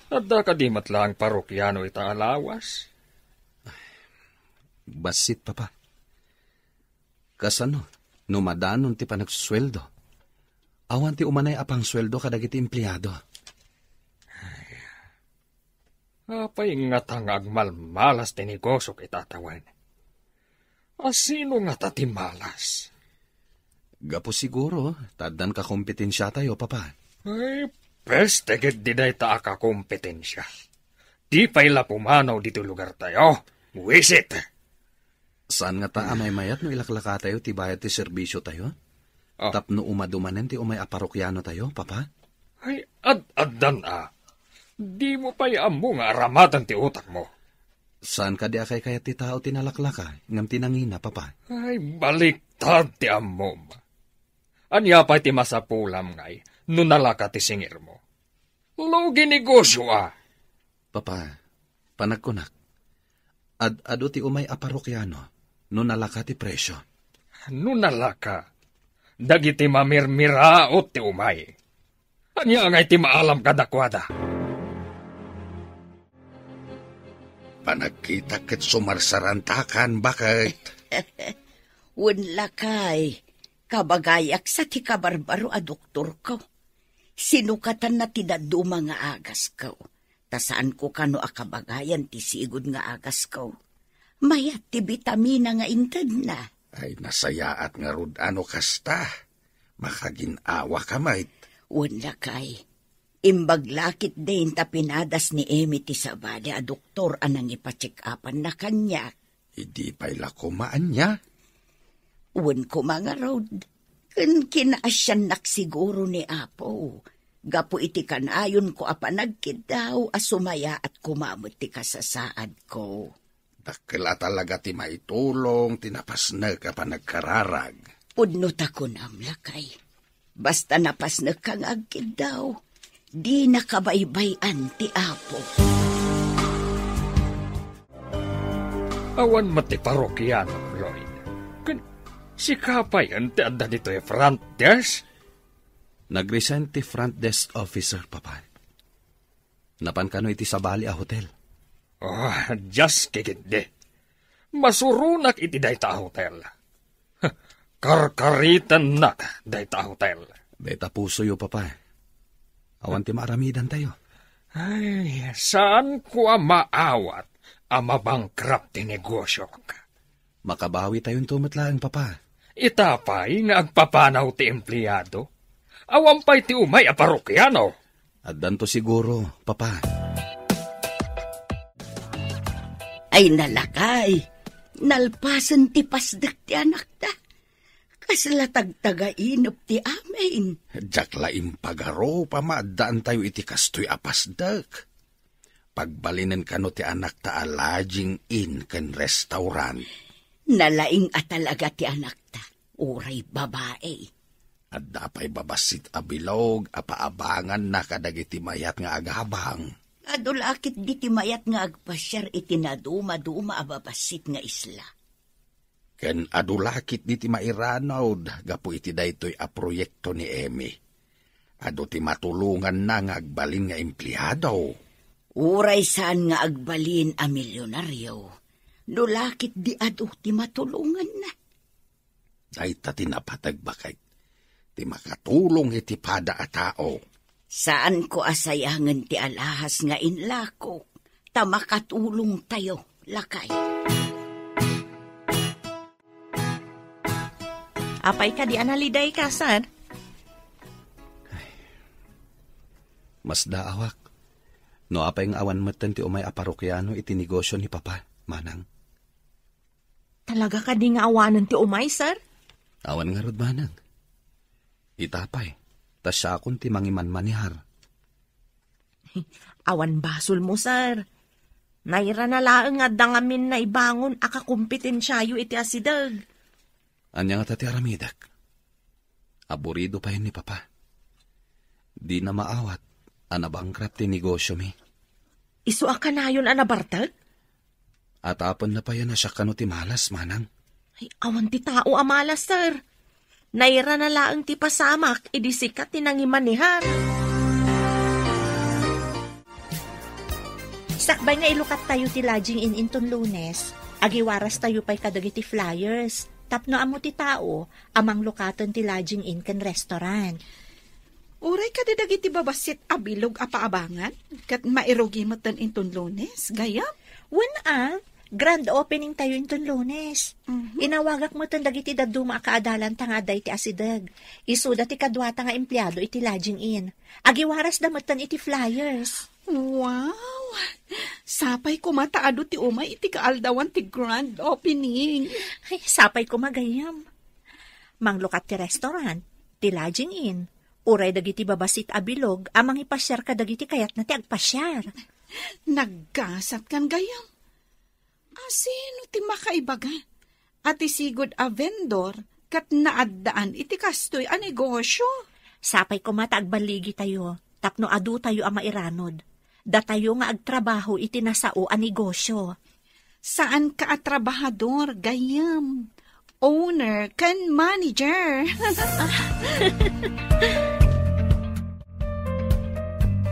Adda ka di matlang parokyano ita alawas? Basit, papa. Kasano, numadanon ti panagsusweldo. Awan ti umanay apang sweldo kadagiti empleyado. Apay nga tangag malmalas ti negosyo kitatawan. Asino nga tati malas? Gapo siguro, tadan ka kompetensya tayo, papa. Ay, peste git di day ta ka kompetensya. Di pa'y pumanaw dito lugar tayo. Wisit! Saan nga ta amay mayat no ilaklaka tayo ti bayad ti serbisyo tayo? Oh. Tapno umadumanen ti umay aparokyano tayo, papa? Ay, ad-addan Di mo pa'y amo nga aramatan ti utak mo. Saan ka di akay kaya ti tao tinalaklaka, ngam tinangina, papa? Ay, baliktad ti amo. Anya pa ti masapulam ngay, nunalaka ti singir mo. Lugi negosyo Papa, panagkunak. Ado ti umay aparokyano, nunalaka ti presyo. Nunalaka. Dagiti mamirmiraot ti umay. Anya ngay ti maalam kadakwada. Panagkita ket sumarsarantakan, bakit? Unlakay, kabagayak sa ti kabarbaro a doktor ko. Sinukatan na ti daduma nga agas ko. Tasaan ko kano a kabagayan ti sigod nga agas ko. Mayat ti vitamina nga inted na. Ay, nasayaat nga rod ano kasta. Makaginawa ka, mait. Unlakay, imbaglakit din ta pinadas ni Emi ti sabali a doktor anang ipacheck-upan na kanya. Idi pa'y lakumaan niya. Uwan ko mga rod, kan kinaasyan naksiguro ni Apo. Gapo iti kanayon ko apanagkid daw asumaya at kumamot ti kasasaad ko. Dakila talaga ti maitulong, tinapasnag ka pa nagkararag. Pudnot ako namlakay. Basta napasnag kang agkid daw, di nakabaybayan ti Apo. Awan mati parokyano, Lloyd. Si kapayan ti adda dito front desk? Nag-resign ti front desk officer, papa. Napan kano iti sabali a hotel. Oh, just kikinde. Masurunak iti dayta hotel. Karkaritan na dayta hotel. Beta puso yo, papa. Awan ti maaramidan tayo. Ay, saan ko maawat mabangkrap ti negosyo ka? Makabawi tayong tumatlaang, papa. Itapay nga agpapanaw ti empleyado. Awampay ti umay a parokyano. At danto siguro, papa. Ay nalakay, nalpasan ti pasdek ti anak ta. Kaslatagtagainop ti amin. Jaklaim pagaro, pamadaan tayo iti kastoy apasdak. Pagbalinen kano ti anak ta a lodging inn ken restaurant. Nalaing atalaga ti anak ta, uray babae. At dapay babasit abilog, apaabangan na kadagiti mayat nga agabang. Adulakit di ti mayat nga agpasyar iti naduma-duma ababasit nga isla. Ken adulakit di ti mairanod, gapu iti daytoy a proyekto ni Emi. Ado ti matulungan na nga agbalin nga empleyado. Uray saan nga agbalin a milyonaryo. Dulakit di ado ti matulungan na. Dayta tinapatagbakay. Ti makatulong iti pada a tao. Saan ko asayangan ti alahas nga inlako, ta makatulong tayo, lakay. Apay ka di analiday ka, sir? Mas daawak. No apay nga awan matan ti umay aparokyano iti negosyo ni papa, manang. Talaga ka di nga awanan ti umay, sir? Awan nga rod, manang. Itapay, tas siya akong ti mangiman-manihar. Awan basol mo, sir. Naira na laang nga dangamin na ibangon akakumpetensyayo iti asidag. Anya nga tati aramidak. Aburido pa yun ni papa. Di na maawat, Anabangkrap ti negosyo mi. Isu ka na yun anabartag? At apon na pa yan na siya kano ti malas, manang. Ay, awan ti tao amalas, sir. Naira na laang ti pasamak, idisikat ti nangimanihar. Sakbay nga ilukat tayo ti lodging in inton Lunes. Agiwaras tayo pa'y kadagiti flyers. Tapno amo ti tao, amang lukatan ti lodging in kan restaurant. Uray ka didagiti babasit abilog apaabangan, kat mairugi mo tan inton Lunes, gayam? Grand opening tayo inton Lunes. Inawagak mo tan dagiti daduma kaadalan tangaday ti asidag. Isuda ti kadwata nga empleyado iti lodging in. Agiwaras damutan iti flyers. Wow! Sapay ko mataado ti umay iti kaaldawan ti grand opening. Ay, sapay ko magayam. Manglukat ti restaurant, ti lodging in. Uray dagiti babasit abilog, amang ipasyar ka dagiti kayat na ti agpasyar. Naggasat kan gayam. Sino ti makaibaga? At isigod a vendor, kat naaddaan iti kastoy a negosyo. Sapay ko matagbaligi tayo, tapno adu tayo a mairanod. Datayo nga agtrabaho iti nasao a negosyo. Saan ka a trabahador, gayam? Owner kan manager.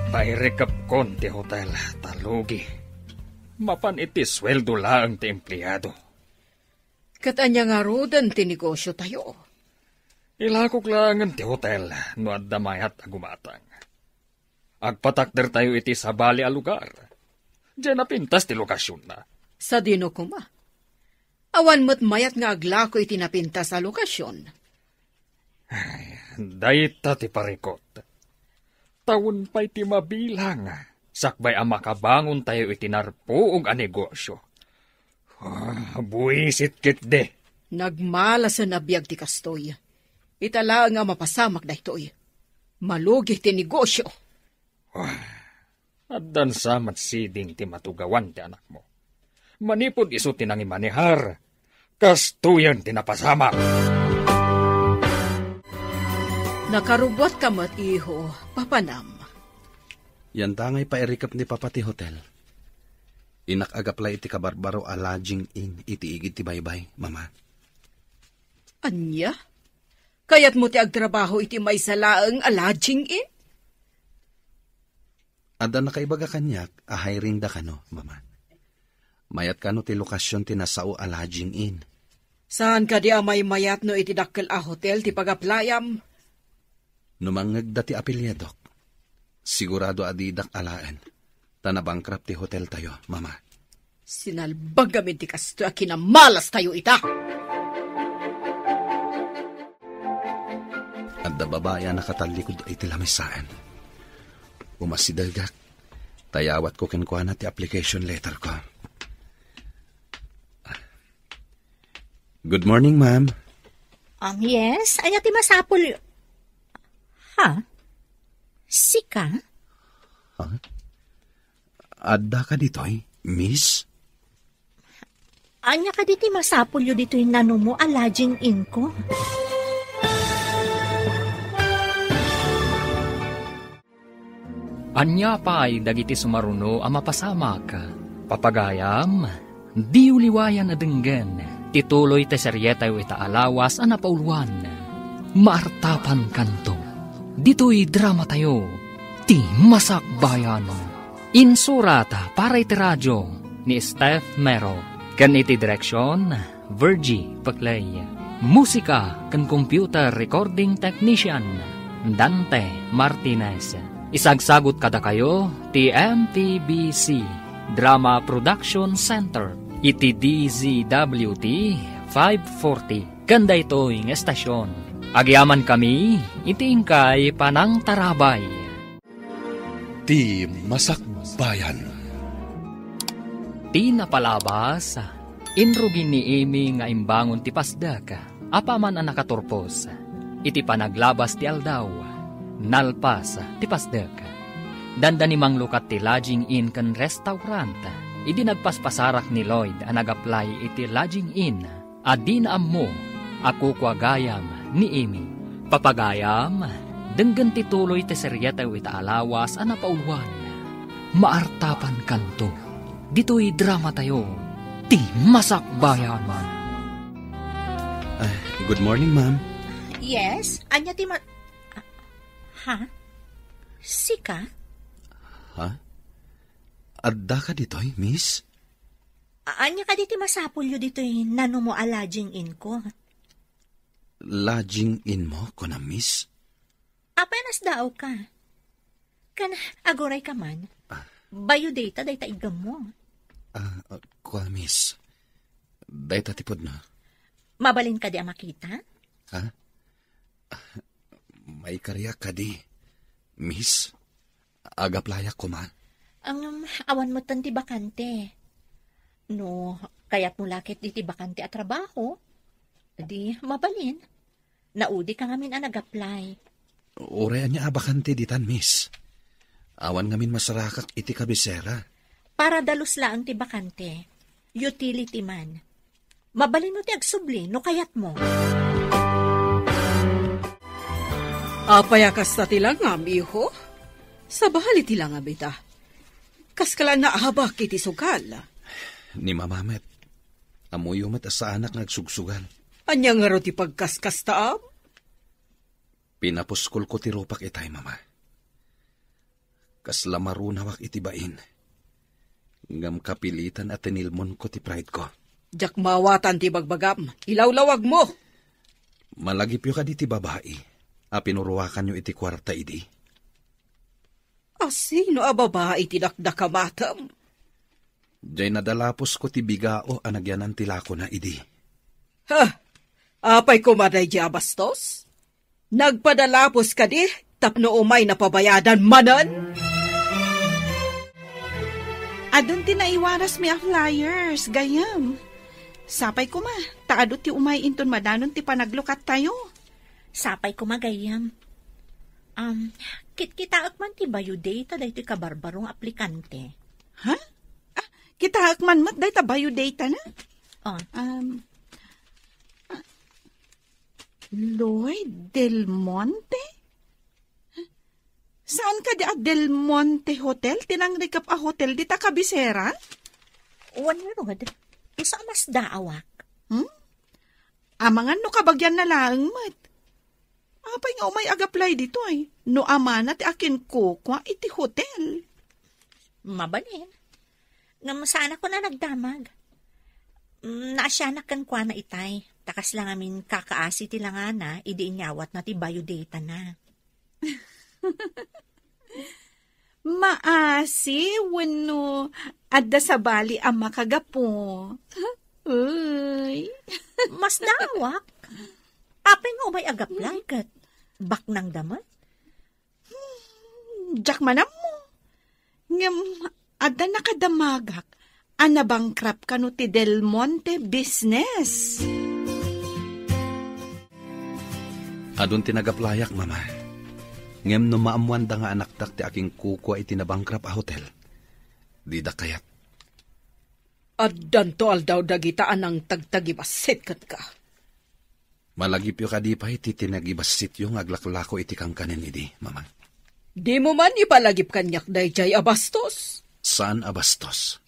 Pairekap kon ti hotel, talugi. Mapan iti sweldo lang ti empleyado. Katanya nga rodan ti negosyo tayo. Ilakok lang ti hotel, no addamayat agumatang. Agpatakder tayo iti sabali a lugar. Diyan na pintas ti lokasyon na. Sa dino kuma. Awan mo't mayat nga aglako iti napintas sa lokasyon. Ay, dayta ti parikot. Taon pa'y ti mabilang. Sakbay ang makabangon tayo iti narpoong a negosyo. Buisit kit de. Nagmala sa nabiyag ti kastoy. Itala nga mapasamak na ito'y. Malugi ti negosyo. At dan samat siding ti matugawan ti anak mo. Manipod iso ti nangimanihar. Kastuyan ti napasamak. Nakarubot ka mat iho, papanam. Yan tangay pairikap ni Papa ti hotel. Inakagaplay iti kabarbaro a lodging in iti igid ti baybay, mama. Anya? Kaya't mo ti agtrabaho iti may salaang a lodging in? Ada nakaibaga kanyak, ahay da kano, mama. Mayat kano ti lokasyon ti nasao a lodging in. Saan ka di amay mayat no iti dakkel a hotel ti pagaplayam? Numangagda ti apelyadok. Sigurado adidak alaan. Tanabangkrap ti hotel tayo, mama. Sinalbag kami ti kasto a kinamalas tayo ita. At da babaya nakatalikod iti lamisaan. Umasidagak. Tayawat ko kinkuha na ti application letter ko. Good morning, ma'am. Yes, ay ati masapol. Ha? Sika? Ha? Adda ka dito'y, miss? Anya ka diti masapol yun dito'y nano mo, alaging in ko. Anya pa ay dagiti sumaruno ang mapasamak. Papagayam, di uliwayan na denggen. Tituloy te seryetay ita alawas ang napauluan. Maartapan kanto. Dito'y drama tayo. Ti Masakbayan. Insurata para iti radyo ni Steph Mero. Kan iti direksyon, Virgie Paclay. Musika kan computer recording technician, Dante Martinez. Isagsagot kada kayo, ti MTBC Drama Production Center. Iti DZWT 540. Kanda ito'y ng estasyon. Agyaman kami, iti ingkay Panang Tarabay. Ti Masakbayan. Ti napalabas, inrugin ni Amy nga imbangon ti pasdak, apaman ang nakaturpos. Iti panaglabas ti aldaw, nalpas ti pasdak. Danda ni manglukat ti lodging in kan restaurant. Idi nagpaspasarak ni Lloyd ang nag-apply iti lodging in. Adi na mo, ako kwa gayam ni Amy. Papagayam, Denggan ti tuloy ti seryeta ita alawas a napauluan. Maartapan kanto. Dito'y drama tayo. Ti Masakbayan. Good morning, ma'am. Yes? Anya ti Ha? Sika? Ha? Adda ka dito'y, miss? Anya ka diti masapulyo dito'y nano mo alaging in ko. Lodging in mo ko na, miss? Apenas daw ka. Kan agoray ka man. Bayo data day taigam mo. Kwa, miss. Day tatipod na. Mabalin ka di makita? Ha? May karya ka di, miss. Agaplayak ko ma. Ang awan mo tan ti bakante. No, kaya't mo lakit di ti bakante at trabaho. Di mabalin. Naudi ka ngamin ang nag-apply. Urayan niya abakante ditan, miss. Awan ngamin masarakak iti kabisera. Para dalos laang ti bakante. Utility man. Mabalin mo ti agsubli, no kayat mo. Apayakas na tilang nga, miho. Sa bahali tilang nga, bita. Kaskala na ahabak iti sugal. Ni mamamet. Amuyo mat sa anak nagsugsugal. Anya nga ro ti pagkaskas taam? Pinapuskol ko ti rupak itay, mama. Kasla marunawak iti bain. Ngam kapilitan at tinilmon ko ti pride ko. Jak mawatan ti bagbagam. Ilawlawag mo. Malagipyo ka di ti babae. Pinuruwakan nyo iti kwarta idi. Sino a babae ti dakdakamatam? Diyay nadalapos ko ti bigao anagyanan ti lako na idi. Ha? Apay kumaday di abastos? Nagpadalapos ka di, tapno umay napabayadan manan? Adun ti naiwaras mi a flyers, gayam. Sapay ko ma, taadot ti umay inton madanon ti panaglukat tayo. Sapay ko magayam. Kita man ti bayo data dahi ti kabarbarong aplikante. Ha? Kita man mat dahi ta bayo data na? Lloyd Del Monte? Saan ka di a Del Monte Hotel? Tinangrikap a hotel di ta kabisera? One rod. Isa mas daawak. Amangan no kabagyan na lang mat. Apay nga umay agaplay dito ay. No amana ti akin ko kwa iti hotel. Mabalin. Ngam sana ko na nagdamag. Naasyanak kan kwa na itay. Takas lang amin kakaasi ti langana, idi inyawat na ti biodata na. Maasi, wano, adda sa bali ang makagapo. Uy. Mas dawak. Apay nga umay agaplay kat bak ng damat. Jak manam mo. Ngam, adda nakadamagak. Anabangkrap ka no ti Del Monte business. Adun tinagaplayak, mama. Ngem no maamuan da nga anaktak ti aking kukwa iti nabangkrap a hotel. Di da kayat. Addan to aldaw dagitaan ang tagtagibasit kat ka. Malagipyo ka di pa iti tinagibasit yung aglaklako iti kang kanin idi, mama. Di mo man ipalagip kanyak dayjay abastos. Saan abastos?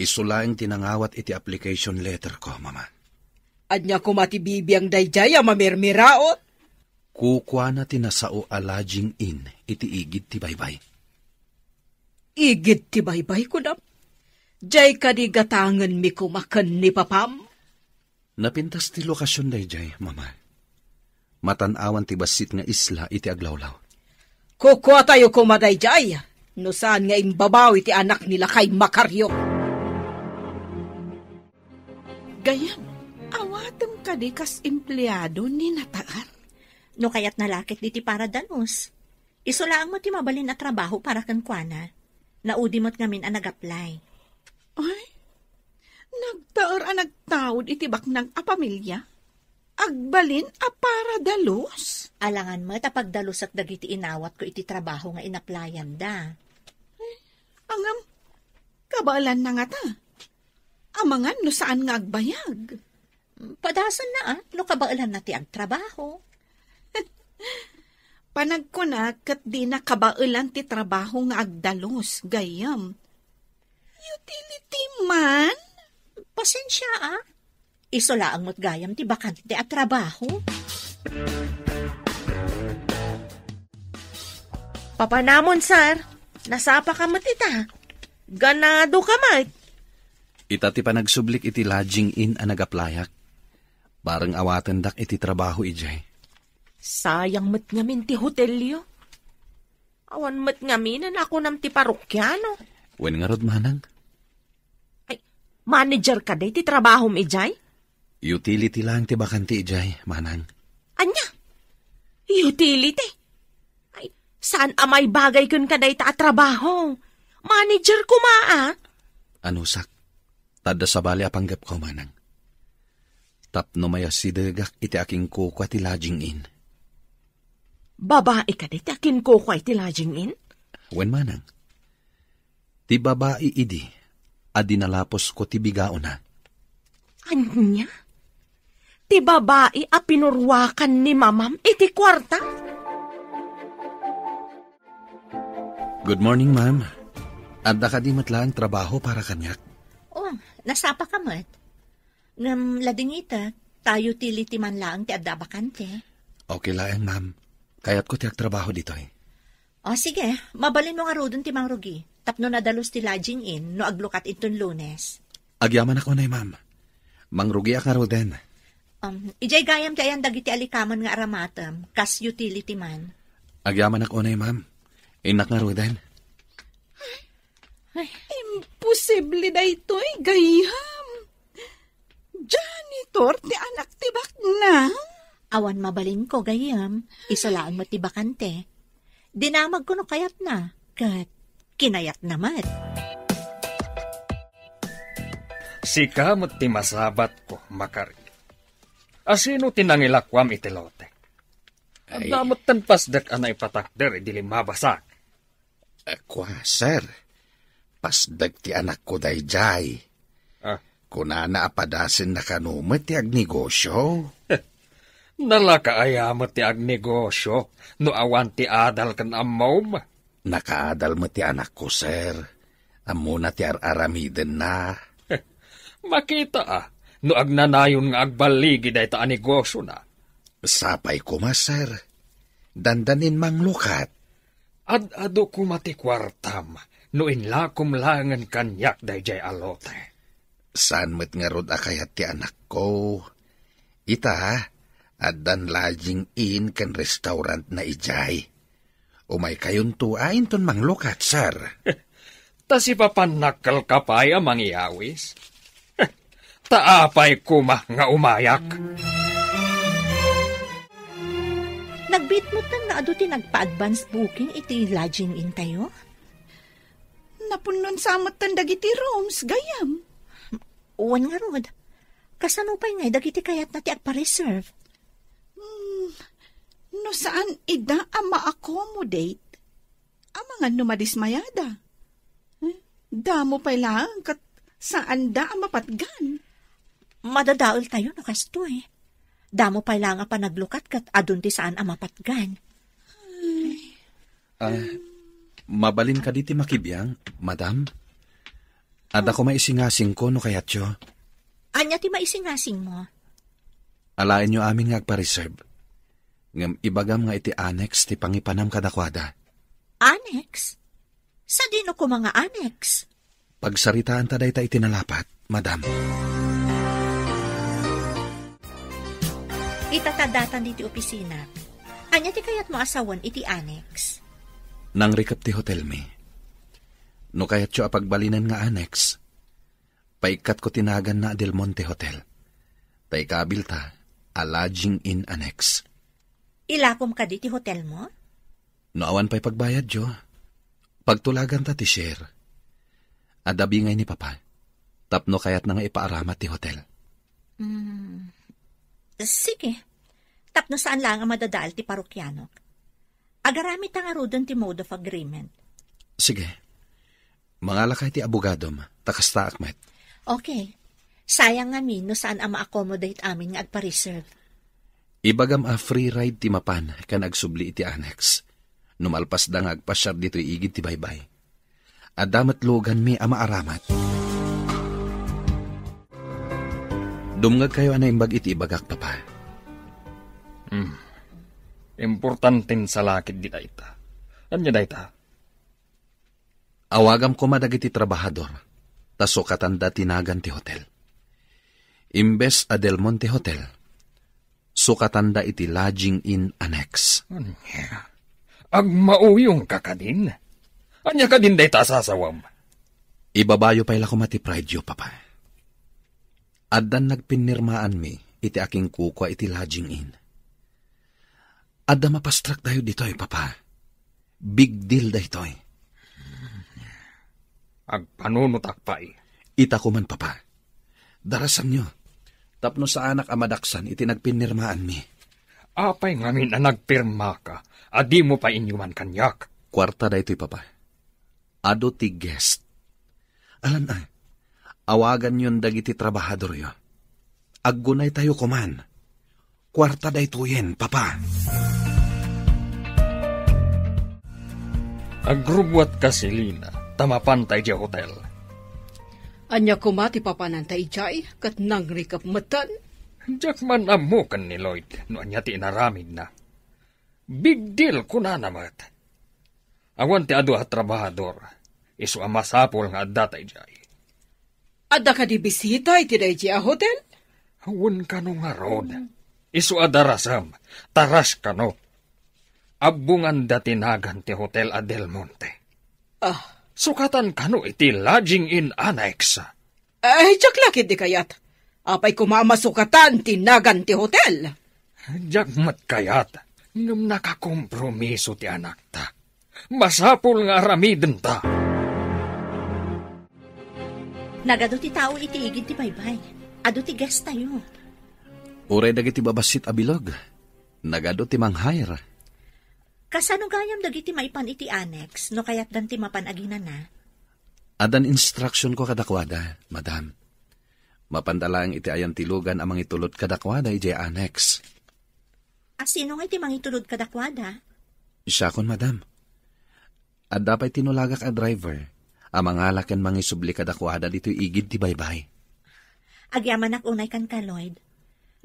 Isulaing tinangawat iti application letter ko, mama. Anya kumatibibiyang dayjay a mamirmiraot. Kukwa na tinasao a lodging in iti igid ti baybay. Igid ti baybay ko na. Jay kadigatangan mi kumakan ni papam. Napintas ti lokasyon dayjay, mama. Matanawan ti basit nga isla iti aglawlaw. Kukwa tayo kumadayjay. No saan nga imbabaw iti anak nila kay Makaryo. Gayam, awatem ka di kas empleyado ni Nataan. No kayat nalakit di ti para danos. Isulaang mo ti mabalin na trabaho para kan kuana. Naudi mo't ngamin ang nag-apply. Ay, nagtaor ang nagtawid iti baknang a pamilya. Agbalin a para dalos. Alangan mo tapag dalos at dagiti inawat ko iti trabaho nga inaplayan da. Angam, kabalan na nga ta. Amangan no saan nga agbayag. Padasan na no kabailan na ti agtrabaho. Panagkunat kat di na kabailan ti trabaho nga agdalos, gayam. Utility man? Pasensya Isolaang mo't gayam ti bakante ti at trabaho. Papanamon, sir. Nasapa ka matita. Ganado ka mat. Ita ti panagsublik iti lodging in a nagaplayak. Parang awatan dak iti trabaho ijay. Sayang mat ngamin ti hotelyo. Awan mat ngamin ako nam ti parukyano. Wen nga rod manang? Ay, manager ka day ti trabaho mi ijay? Utility lang ti bakante ijay, manang. Anya? Utility? Ay, saan amay bagay kun ka day ta trabaho? Manager ko Ano sak? Tada sa bali apanggap ko, manang. Tapno maya sidagak iti aking kukwa ti lodging in. Babae ka day ti akin kukwa iti lodging in? Wen manang? Ti babae idi, adinalapos ko ti bigao na. Anya? Ti babae pinurwakan ni mamam iti kwarta? Good morning, ma'am. Adda ka di matlaan trabaho para kanyak. Oh, nasapa ka mat. Ngam lading ita, tayo utility man lang ti adda bakante. Okay lang, ma'am. Kaya't ko tiyak trabaho dito eh. O sige, mabalin mo nga rodon ti Mang Rugi. Tapno nadalos ti lodging in no aglukat iton Lunes. Agyaman ako na ma'am. Mangrugi ak nga roden. Ijay gayam ti ayan dagiti alikaman nga aramatam, kas utility man. Agyaman ako na ma'am. Inak nga roden. Imposible na ito'y gayam. Janitor, ti anak tibak na. Awan mabalin ko gayam, isolaan mo ti bakante. Dinamag ko no kayat na, kat kinayat naman. Sika mo't ti masabat ko, Makari. Asino tinangilakwam iti lote? Ang damot tan pasdak anay patakder, idili mabasak. Kwa, sir. Pasdag ti anak ko dayjay. Kunana apadasin na kanumet ti agnegosyo. Nalakaayamot ti agnegosyo, no awan ti adal kan amom. Nakaadal mo ti anak ko, sir. Amo na ti aramiden na. Makita no agnanayon nga agbaligi day ta negosyo na. Sapay ko ma, sir. Dandanin mang lukat. Ad-ado ko mati kwartam, no inlakom langan kanyak day jay alote. Saan mo't nga rod akayat ti anak ko? Ita, addan lodging in kan restaurant na ijay. Umay kayon tuain ton mang lukat, sir. Ta si papanakal kapay amang iawis. Taapay kuma nga umayak. Nagbit mo tan na ado ti nagpa-advance booking iti lodging in tayo? Napunon samot tan dagiti rooms, gayam. Uwan nga rod. Kasano pa'y ngay dagiti kayat na ti agpa-reserve? No saan ida ma-accommodate? Amangan numadismayada. Damo pa'y lang kat saan da mapatgan? Madadaol tayo no kasto eh. Damo pa'y lang pa naglukat kat adun ti saan mapatgan. Mabalin ka diti makibiyang, madam? Ada ko maisingasing ko no kayatyo. Anya ti maisingasing mo? Alain nyo amin nga agpa-reserve. Ngam ibagam nga iti annex ti pangipanam kadakwada. Annex? Sa dino ko mga annex? Pagsaritaan taday ta itinalapat, madam. Itatadatan diti opisina. Anya ti kayat mo asawan iti annex? Nang rikap ti hotel mi. No kayat siya apagbalinan nga annex. Paikat ko tinagan na Del Monte Hotel. Taikabil ta, a lodging in annex. Ilakom ka diti hotel mo? No awan pa'y pagbayad jo. Pagtulagan ta ti share. Adabi ngay ni papa. Tapno kayat na nga ipaaramat ti hotel. Sige. Tapno saan lang ang madadaal ti parokyanok. Agaramit ang arudon ti mode of agreement. Sige. Mangalakay ti abogadom, takasta akmet. Okay. Sayang amin no saan ang ma-accommodate amin nga agpa-reserve. Ibagam a free ride ti mapan kan agsubli iti annex. Numalpas da nga agpasyar dito'y igid ti baybay. Adamat logan mi ama aramat. Dumngag kayo anay imbag iti ibagak, papa. Importantin sa lakid di dayta. Anya dayta? Awagam ko madag iti trabahador. Taso katanda tinagan ti hotel. Imbes a Del Monte Hotel. Sukatanda iti lodging in annex. Anya? Agmauyong ka kadin? Anya kadin dayta sasawam? Ibabayo pa'y lako matipradyo, papa. Addan nagpinirmaan mi, iti aking kukwa iti lodging in. Adda mapastrak tayo dito'y, papa. Big deal daytoy. Agpanunutak pa'y. Ita ko man, papa. Darasan nyo. Tapno sa anak amadaksan, iti nagpinirmaan mi. Apay ngamin na nagpirma ka, adi mo pa inyuman kanyak. Kwarta daytoy, papa. Ado ti guest. Alam na, awagan yun dagiti trabahador yo. Aggunay tayo kuman. Kwarta daytoyen, papa. Agrubwat ka si Lina, tamapantay di hotel. Anya kumati papanantay jay, kat nangrikap matan. Diyak man amukan ni Lloyd, no anya ti inaramid na. Big deal kuna namat. Awan ti adu at trabahador, isu amasapol nga adatay jay. Adda ka di bisita iti day jay hotel? Awan ka no nga rod. Isu adarasam, taras ka no. Abungan datinagan ti Hotel Del Monte. Sukatan ka no iti lodging in annex. Ay, tsaklakit di kayat. Apay kumamasukatan tinagan ti hotel. Jagmat kayat, ngam nakakompromiso ti anak ta. Masapul nga aramiden ta. Nagado ti tao iti igid ti baybay. Ado ti guest tayo. Uray dagiti babasit abilog. Nagado ti manghayra. Kasano gayam dagiti maipan iti annex, no kayat dan ti mapan agina na? Adan instruction ko kadakwada, madam. Mapandalang iti ayan tilugan amang itulot kadakwada iti annex. Sino nga iti mangitulod kadakwada? Siya kon, madam. At dapat tinulagak a driver, amang alakan mangisubli kadakwada dito igid ti baybay. Agyaman ak unay kan ka, Lloyd.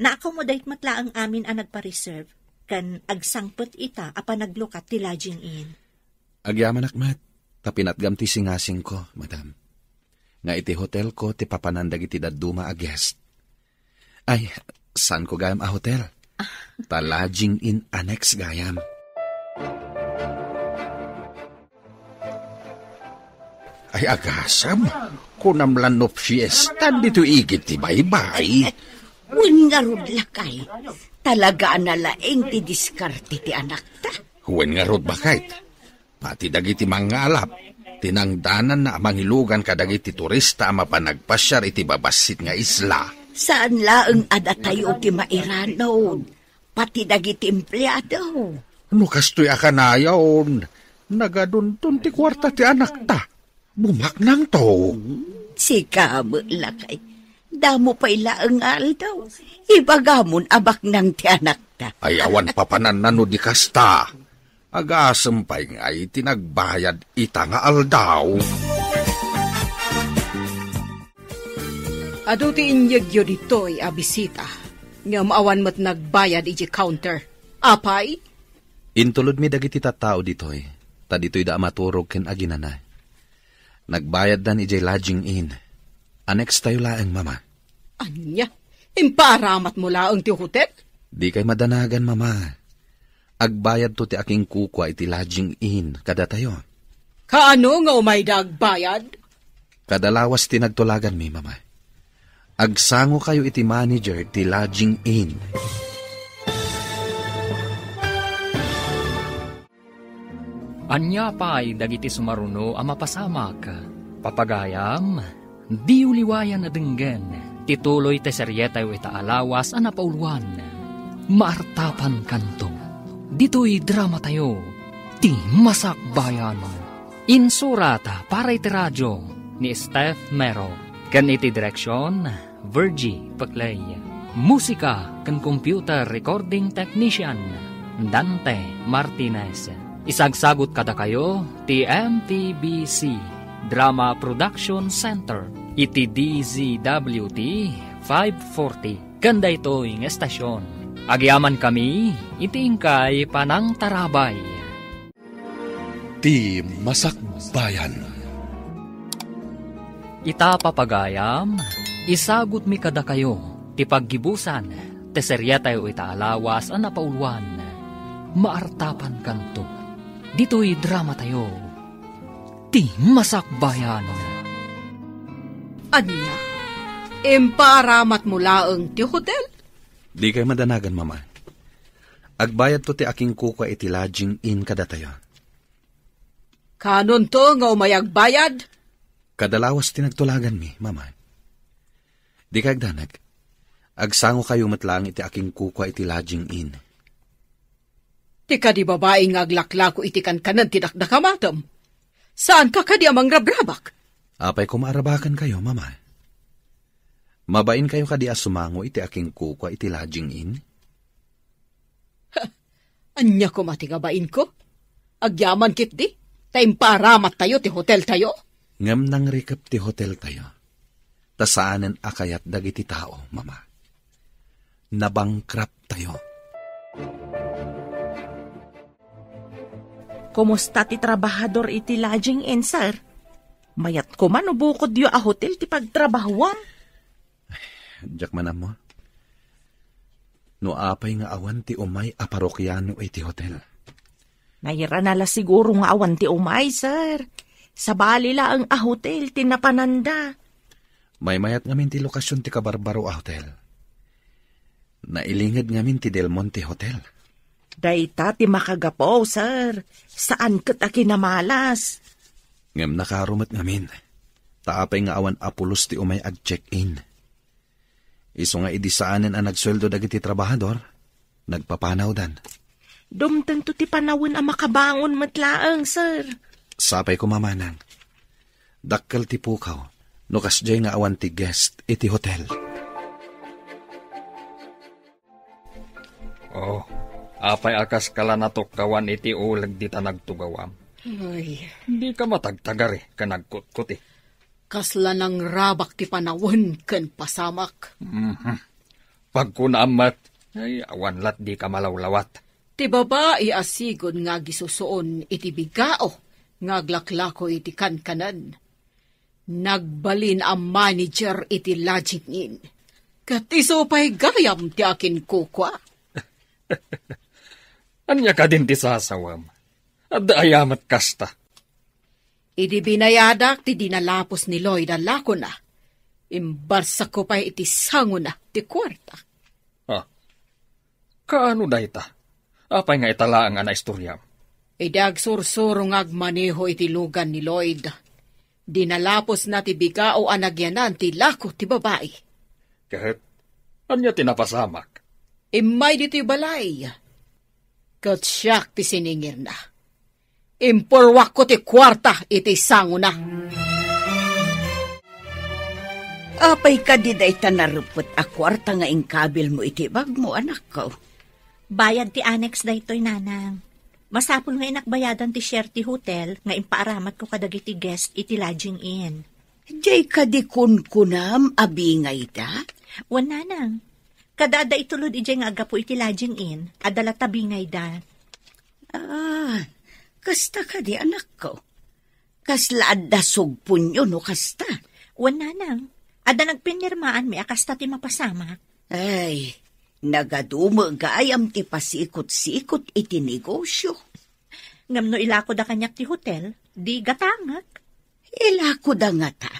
Na-accommodate matla ang amin ang nagpa-reserve, kan agsangpot ita apa naglukat ti lodging in. Agyaman akmat, tapinatgam ti singasing ko, madam. Nga iti hotel ko ti papanandag iti daduma a guest. Ay, saan ko gayam a hotel? Ta lodging in annex gayam. Ay agasam, kunamlan no fiesta dito igit ti baybay. Wen nga rod lakay. Talaga na laeng ti diskarte ti anak ta. Wen nga rod bakit? Pati dagiti mga alap. Tinangdanan na mangilugan kadagiti turista mapanagpasyar iti babasit nga isla. Saan laeng adatayo ti mairanaw? Pati dagiti empleyado. Ano kastoy akanayaon? Nagaduntun ti kwarta ti anak ta. Bumaknang to. Sikabo lakay. Damo pa ilaang aldaw. Ibagamon abak ng ti anak ta. Ayawan papanan nano di kasta. Agasampay nga ay tinagbayad ita nga aldaw. Ado ti inyagyo dito'y abisita. Nga maawan mo't nagbayad iji counter. Apay? Intulod mi dagiti tattao ditoy. Ta ditoy da maturog ken aginana. Nagbayad dan iji lodging in. Annex tayo laeng, mama. Anya? Imparamat mo laeng ti hotel? Di kay madanagan, mama. Agbayad to ti aking kukwa iti lodging in kada tayo. Kaano nga umay dagbayad? Kadalawas tinagtulagan mi, mama. Agsango kayo iti manager ti lodging in. Anya pa'y dagiti sumaruno ang mapasamak. Papagayam, di uliwayan na denggen. Tituloy te seryetay ita alawas ang napauluan. Maartapan kanto. Dito'y drama tayo. Ti Masakbayan. Insurata para iti radyo ni Steph Mero. Kan iti direksyon, Virgie Paclay. Musika ken computer recording technician Dante Martinez. Isagsagot kada kayo ti MTBC Drama Production Center iti DZWT 540 kanda ito'y ng estasyon. Agyaman kami iti ingkay Panang Tarabay. Ti Masakbayan. Ita papagayam, isagot mi kada kayo, ti paggibusan, ti serya tayo itaalawas ang napauluan, maartapan kanto. Dito'y drama tayo, ti Masakbayan. Anya, imparamat mo laeng ti hotel? Di kayo madanagan, mama. Agbayad to ti aking kuka iti lodging in kada tayo. Kanon to nga umayagbayad? Kadalawas tinagtulagan mi, mama. Di kag danag, agsango kayo matlang iti aking kuka iti lodging in. Ti ka di babae nga aglaklako iti kankanan ti dakdakamatom. Saan ka kadi amang rabrabak? Apay kumaarabakan kayo, mama. Mabain kayo kadi asumango iti aking kuka iti lodging in? Anya ko matigabain ko? Agyaman kit di? Taimparamat tayo ti hotel tayo? Ngam nang rikap ti hotel tayo. Tasaanan akayat dagiti tao, mama. Nabangkrap tayo. Kumusta ti trabahador iti lodging in, sir? Mayat ko man ubukod yu a hotel ti pagtrabahawam. Diyak manam mo. No apay nga awan ti umay a parokyano iti hotel. Nayra nala siguro nga awan ti umay, sir. Sa balila ang a hotel tinapananda. May mayat ngamin ti lokasyon ti Kabarbaro a hotel. Nailingid ngamin ti Del Monte Hotel. Dayta ti makagapo, sir. Saan kat a kinamalas? Ngam nakarumat ngamin. Taapay nga awan apulos ti umay ag-check-in. Iso nga idisaanen ang nagsweldo dagiti trabahador. Nagpapanaw dan. Dumtan to ti panawin ang makabangon matlaang, sir. Sapay ko mamanang. Dakkal ti pukaw. No kasjay nga awan ti guest iti hotel. Oh, apay akas kala natok kawan iti ulag di ta nagtugawam. Ay, Hindi ka matagtagari ka nagkutkuti. kasla ng rabak ti panawin ken pasamak. Pagkunamat, ay awan lat di ka malawlawat. Ti babae asigod nga gisusuon iti bigao. Ngaglaklako iti kankanan. Nagbalin ang manager iti lodging in. Kat iso pa'y gayam ti akin kukwa. Anya ka din ti sasawam. At ayamat kasta. Iti binayadak ti dinalapos ni Lloyd ang lako na. Imbarsa ko pa'y iti sango na ti kwarta. Kaano da ita? Apay nga itala ang anaistorya. Idag sursuro ngagmaneho iti lugan ni Lloyd. Dinalapos na ti bigao anagyanan ti lako ti babae. Kahit, anya tinapasamak. Imay di ti balay. Kat siyak ti siningir na. Impurwak ko ti kwarta iti sango na. Apay ka di day tanarupot a kwarta nga ingkabil mo iti bag mo, anak ko. Bayad ti annex da ito'y nanang. Masapul nga inakbayadan ti share ti hotel nga impaaramat ko kadagiti guest iti lodging in. Jay ka di kunkunam abingay da? Wan nanang. Kadada itulod ijay nga agapo iti lodging in, adala tabingay da. Kasta ka di anak ko. Kaslaad da sugpunyo no kasta. Wan nanang. Ada nagpinirmaan may akasta ti mapasama. Ay, nagadumo gayam ti pasikot-sikot iti negosyo. Ngam no ilako da kanyak ti hotel, di gatangak. Ilako da nga ta.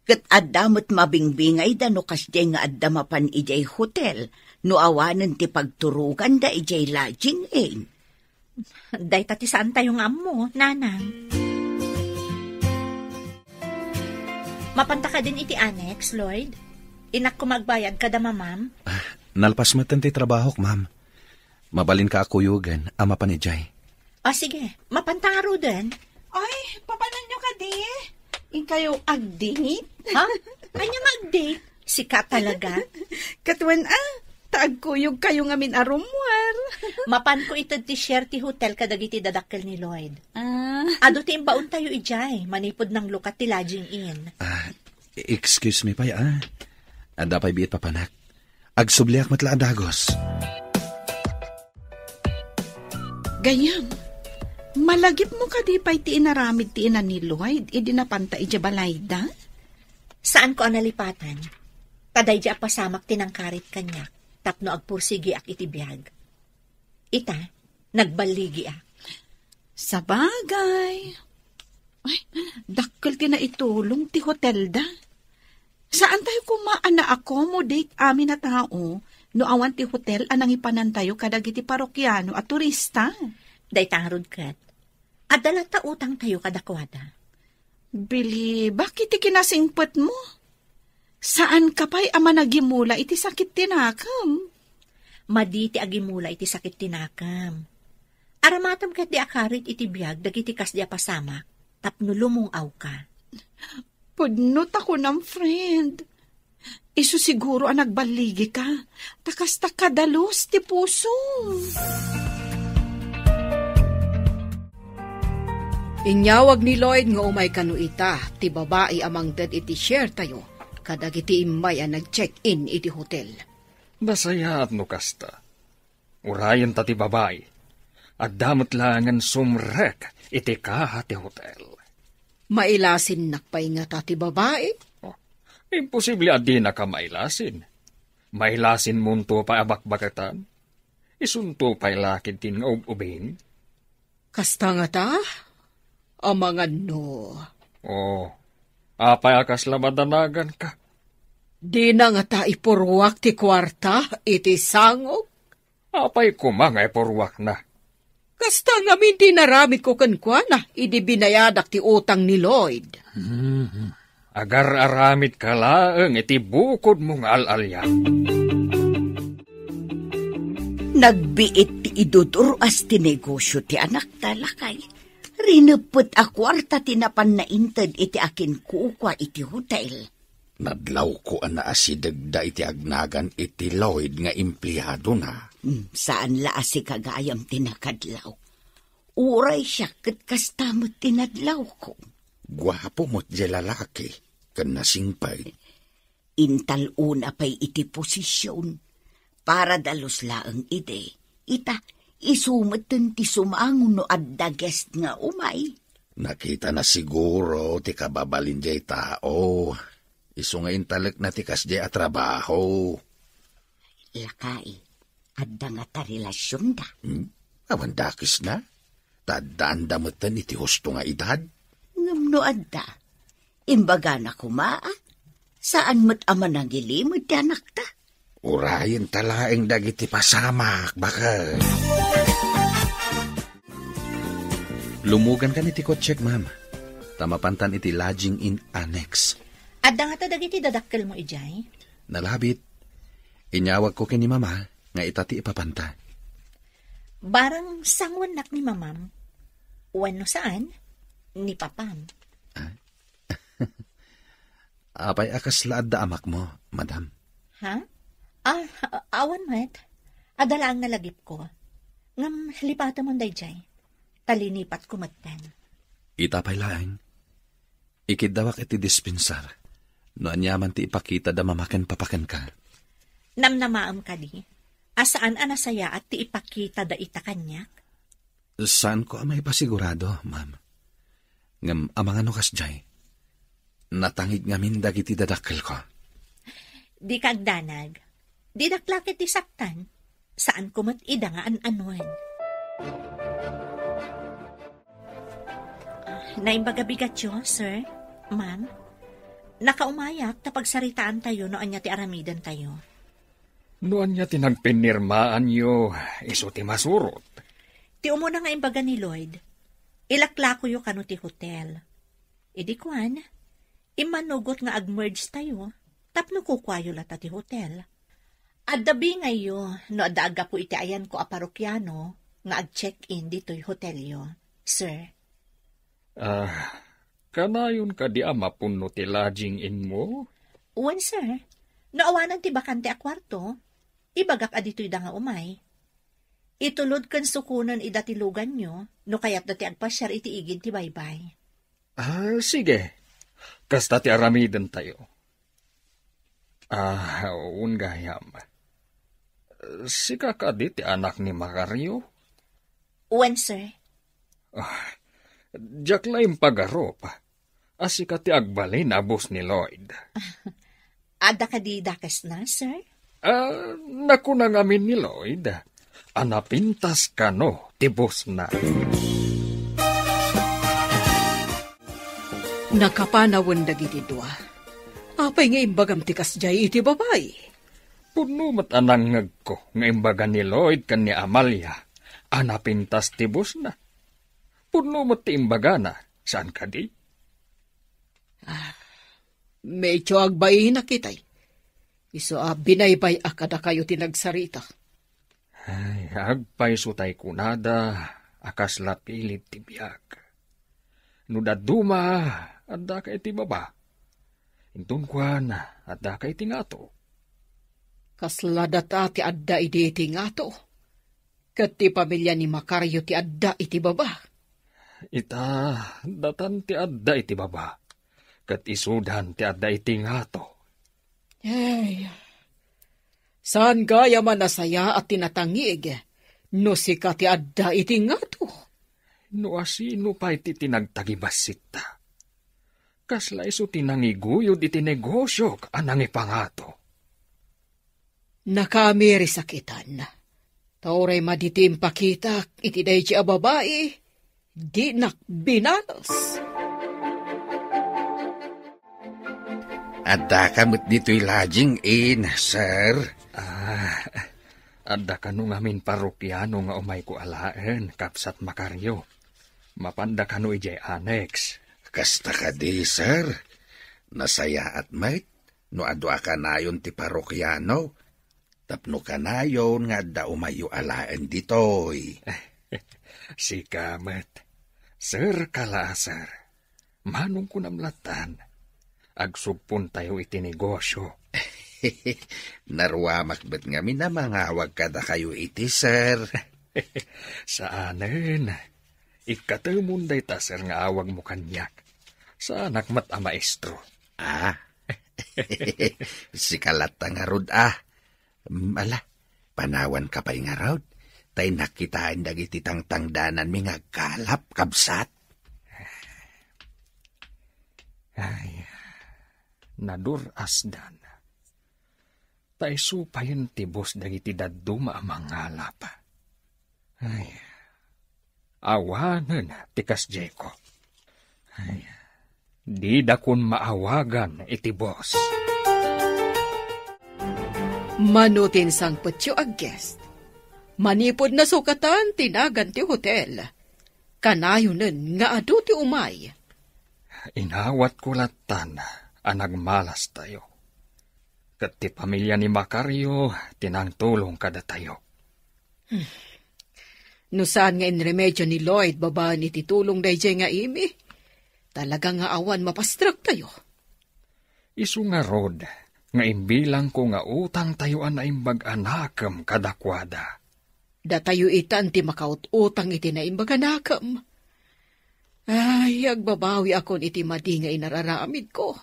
Kat addamot mabingbingay da no kasjay nga addamapan ijay hotel, no awanan ti pagturugan da ijay lodging in. Day tati saan tayong amo, nanang. Mapanta ka din iti annex, Lloyd? Inak ko magbayad kada mamam? Nalpas matan ti trabaho, ma'am. Mabalin ka akuyugan, ama pa ni Jay. Sige, mapanta nga ro din. Ay, papanan nyo ka di? In kayo agdingit? Ha? Kanya mag-date? Sika talaga. Katwan taagkuyog kayo ngamin arumwar. Mapan ko ito ti share ti hotel kadagiti dadakkel ni Lloyd. Ado ti imbaon tayo ijay, manipod ng lukat ti lodging in. Excuse me, pay, Ada pa'y biit papanak. Agsubliak matlaan dagos. Gayam, malagip mo ka di pa'y ti inaramid ti ina ni Lloyd, idinapanta ija balayda? Saan ko analipatan? Taday di pasamak tinangkarit kanyak, tapno agpursigi ak itibiyag. Ita, nagbaligi ak. Sa bagay. Ay, dakkel ti na itulong ti hotel da. Saan tayo kumaan na accommodate amin na tao no awan ti hotel anang ipanan tayo kadagiti parokyano at turista? Day tangrod kat. Adalat ta utang tayo kadakwada. Bili, bakit ti kinasingpet mo? Saan ka pa'y ama nagimula iti sakit tinakam? Maditi agimula iti sakit tinakam. Aramatam kat di akarit iti biyag dagiti kas di pasamak tapno lumungaw ka. Pudnot ako ng friend. Isu siguro ang nagbaligi ka. Takas takadalos ti puso. Inyawag ni Lloyd nga umay kanuita, ti babae amang dad iti share tayo, kadag iti imay ang nag-check-in iti hotel. Basaya at no kasta. Urayan ta ti babae, at damot langan sumrek iti kaha ti hotel. Mailasin nakpay nga ta ti babae? Imposible adi na ka mailasin. Mailasin munto pa abakbakatan. Isunto pa'y lakid tin nga ubin. Kasta nga ta? Amangan no. Apay akas lamadanagan ka. Di na nga ta ipurwak ti kwarta, iti sangok. Apay kumanga ipurwak na. Kasta nga minti naramid ko kankwana, idi binayadak ti utang ni Lloyd. Agar aramid ka laeng iti bukod mong al-alya. Nagbiit ti iduduras ti negosyo ti anak talakay. Rinupot a kwarta tinapan na inted iti akin kukwa iti hotel. Nadlaw ko ang naasidag da iti agnagan iti Lloyd nga empleyado na. Saan laasi kagayam tinakadlaw? Uray siya kat kastamot tinadlaw ko. Gwapo mo't di lalaki, kan nasingpay. Intal una pa'y iti posisyon. Para dalos laang ide, isumatan ti sumangon no adda guest nga umay. Nakita na siguro ti kababalin jay tao. Isu nga intalek na ti kasjay a trabaho. Lakay, adda nga ta relasyon da. Awan dakis na. Tadaan damutan iti husto nga edad. Ngam no adda. Imbaga na kumaa. Saan mo't ama nang gilimod ti anak ta? Urayin talaeng dagiti pasamak, bakal. Lumugan ka ni ti kotsek, ma'am. Tamapantan iti lodging in annex. Adda nga ta dagiti dadakkel mo ijay? Nalabit. Inyawag ko kini mama nga itati ipapanta. Barang sangwanak ni mamam. Wano saan? Ni papam. Apay akas laad da amak mo, madam. Ha? Awan met. Adala ang nalagip ko. Ngam lipata mo dayjay. Talinipat ko magtan. Itapay laeng. Ikidawak iti dispensar. No anyaman ti ipakita da mamaken papaken ka. Namnamaam ka di. Asaan anasaya at ti ipakita da ita kanyak? Saan ko amay pasigurado, ma'am? Ngam amang ano kasjay. Natangig ngamin dagiti dadakkel ko. Di kagdanag. Di daklakit ti saktan. Saan ko mat ida nga an-anuan. Naimbagabigat yo, sir, ma'am. Nakaumayak tapag saritaan tayo no anya ti aramidan tayo. Noan niya tinagpinirmaan yo, iso ti masurot. Ti umuna nga imbaga ni Lloyd. Ilaklako yo kano ti hotel. Idi kwan, imanugot nga agmerge tayo, tapno kukwayo lata ti hotel. Addabi ngayo, no adaaga po iti ayan ko a parokyano, nga ag-check-in dito'y hotel yo, sir. Kanayon ka di ama puno ti lodging in mo? Uwan, sir. Naawanan ti bakante a kwarto, ibagak adito'y da nga umay. Itulod kan sukunan idatilugan nyo, no kayat dati agpasyar iti igin ti baybay. Sige. Kasta ti aramiden tayo. Ungayam. Sika ka di ti anak ni Macario? When, sir? Diyak laing pagarop. Asika ti agbalay na bus ni Lloyd. Ada ka di dakas na, sir? Nakunang amin ni Lloyd. Anapintas ka no, ti bus na. Nakapanawan dagiti dua. Apay nga imbagam tikas jay iti babay. Puno mat anang ngagko nga imbaga ni Lloyd kan ni Amalia. Anapintas ti bus na. Puno mat ti imbaga na. Saan ka di? Medyo agbayin na kitay. Iso binaybay akada kayo tinagsarita. Ay, agpay sutay kunada. Akas lapilit ti biyag. Nudaduma, adda ka iti baba. Intun kwan, adda ka iti ngato. Kasladata ti adda iti ngato. Kat ti pamilya ni Macario ti adda iti baba. Ita, datan ti adda iti baba. Kat isudan ti adda iti ngato. Ay, saan gaya man nasaya at tinatangig, no sika ti adda iti ngato. No asino pa iti tinagtagibasit ta. Kasla iso tinangiguyod iti negosyo anang ipangato. Nakamiri sakitan. Tauray maditim pakitak iti dayji a babae, di nakbinanos. Adda ka mo't dito'y lodging in, sir. Adda ka nung amin parokyano nga umay ko alaan, Kapsat Macario. Mapanda ka no ijay annex. Kasta ka di, sir. Nasaya at mait, no adwa ka nayon ti parokyano. Tapno ka nayon nga adda umayo alaan ditoy. Sikamat. Sir kala, sir. Manong ko namlatan. Agsugpon tayo iti negosyo. Narwamak ba't nga minamangawag kada kayo iti, sir? Saanen? Ikatamunday ta, sir, nga awag mo kanyak. Saanak mat a maestro. Si kalata nga rod, Ala, panawan ka pa nga rod. Tay nakitaan dagiti tangtangdanan mi nga kalap, Kabsat. Ay, nadur asdan. Tay supayon tibos dagiti daduma amang ngalap. Ay, awanan tikas Jeko. Ay, di dakon maawagan iti boss. Manutin sang putyo ag guest. Manipod na sukatan tinagan ti hotel. Kanayunan nga adu ti umay. Inawat ko latan, anagmalas tayo. Kat ti pamilya ni Macario, tinangtulong kada tayo. No saan nga inremedyo ni Lloyd, baba ni titulong dayjay nga imi. Talaga nga awan mapastrak tayo. Isu nga rod, nga imbilang ko nga utang tayo na imbag anakam kadakwada. Da tayo itan ti makaut-utang iti na imbag anakam. Ay, agbabawi akon iti madi nga inararamid ko.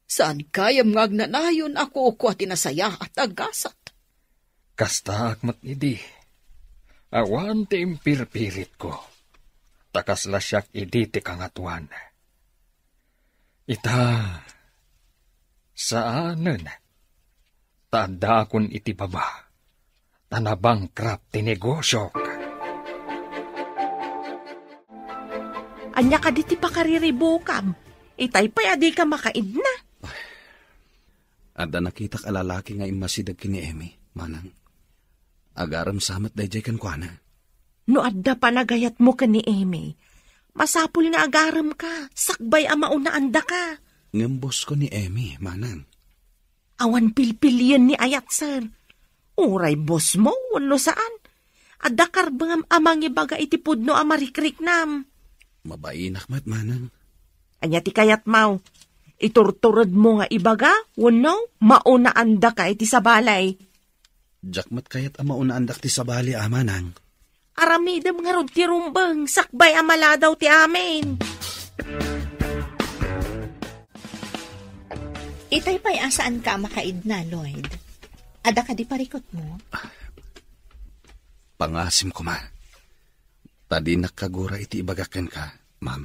Saan kayam ngagnanayon ako at tinasaya at agasat? Kasta akmat idi. Awan ti impirpirit ko. Takas lasyak idi ti kangatuan. Ita, saanen? Tanda akon iti baba. Tanabangkrap ti negosyo. Anya ka di ti pakariribukam. Itay pa'y adi ka makaid na. Adda nakitak alalaki nga imasidag kini Emi, manang. Agaram samat dayjay kan kuana. No adda pa nagayat mo ka ni Emi. Masapul nga agaram ka. Sakbay ama unaanda ka. Ngembos ko ni Emi, manang. Awan pilpilian ni ayat, sir. Uray boss mo, wano saan? Adda karbangam amang ibaga itipod no amarikrik nam. Mabainak mat, manang. Anya ti kayat mau. Iturturod mo nga ibaga, wano, maunaanda ka iti sa balay. Jakmat kayat ama unaandak ti sabali amanang. Aramidam nga rod ti rumbang, sakbay amala daw ti amin. Itay pa'y asaan ka makaid na, Lloyd? Ada ka di parikot mo? Pangasim ko ma. Tadi nakagura iti ibagaken ka, ma'am.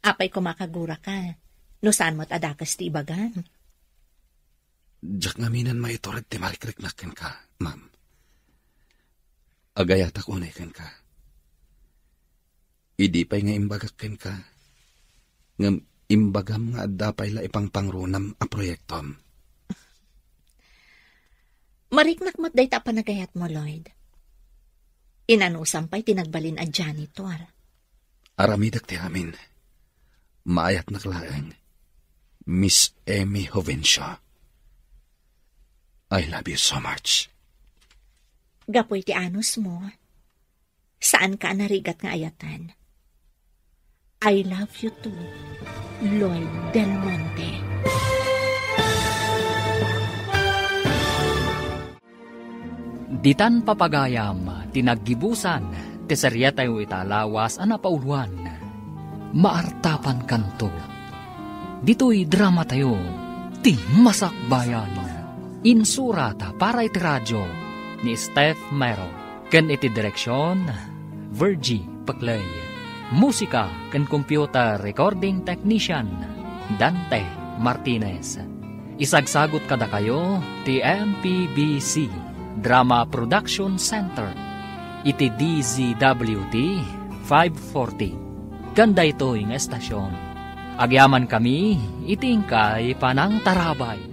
Apay ko makagura ka. No saan mo't adakas ti ibagan? Jak ngaminan maiturid ti marikrik naken ka, ma'am. Agayatak unay ken ka. Idi pa'y nga imbagaken ka. Ngam imbagam nga adapay la ipang pangrunam a proyektom. Mariknak mo't day ta panagayat mo, Lloyd. Inanusam pa'y tinagbalin a janitor. Aramidak ti amin. Maayat naklaeng. Miss Amy Hovencio. I love you so much. Gapoy ti anus mo. Saan ka narigat nga ayatan? I love you too, Lloyd Del Monte. Ditan papagayam, tinaggibusan, tesarya tayo italawas, anapauluan. Maartapan kanto. Dito'y drama tayo, ti masakbayan. Insurata para iti radyo ni Steph Mero. Ken iti direksyon, Virgie Paclay. Musika ken computer recording technician, Dante Martinez. Isagsagot kada kayo, ti MPBC Drama Production Center. Iti DZWT 540. Ganda ito yung estasyon. Agyaman kami, itingkay panang tarabay.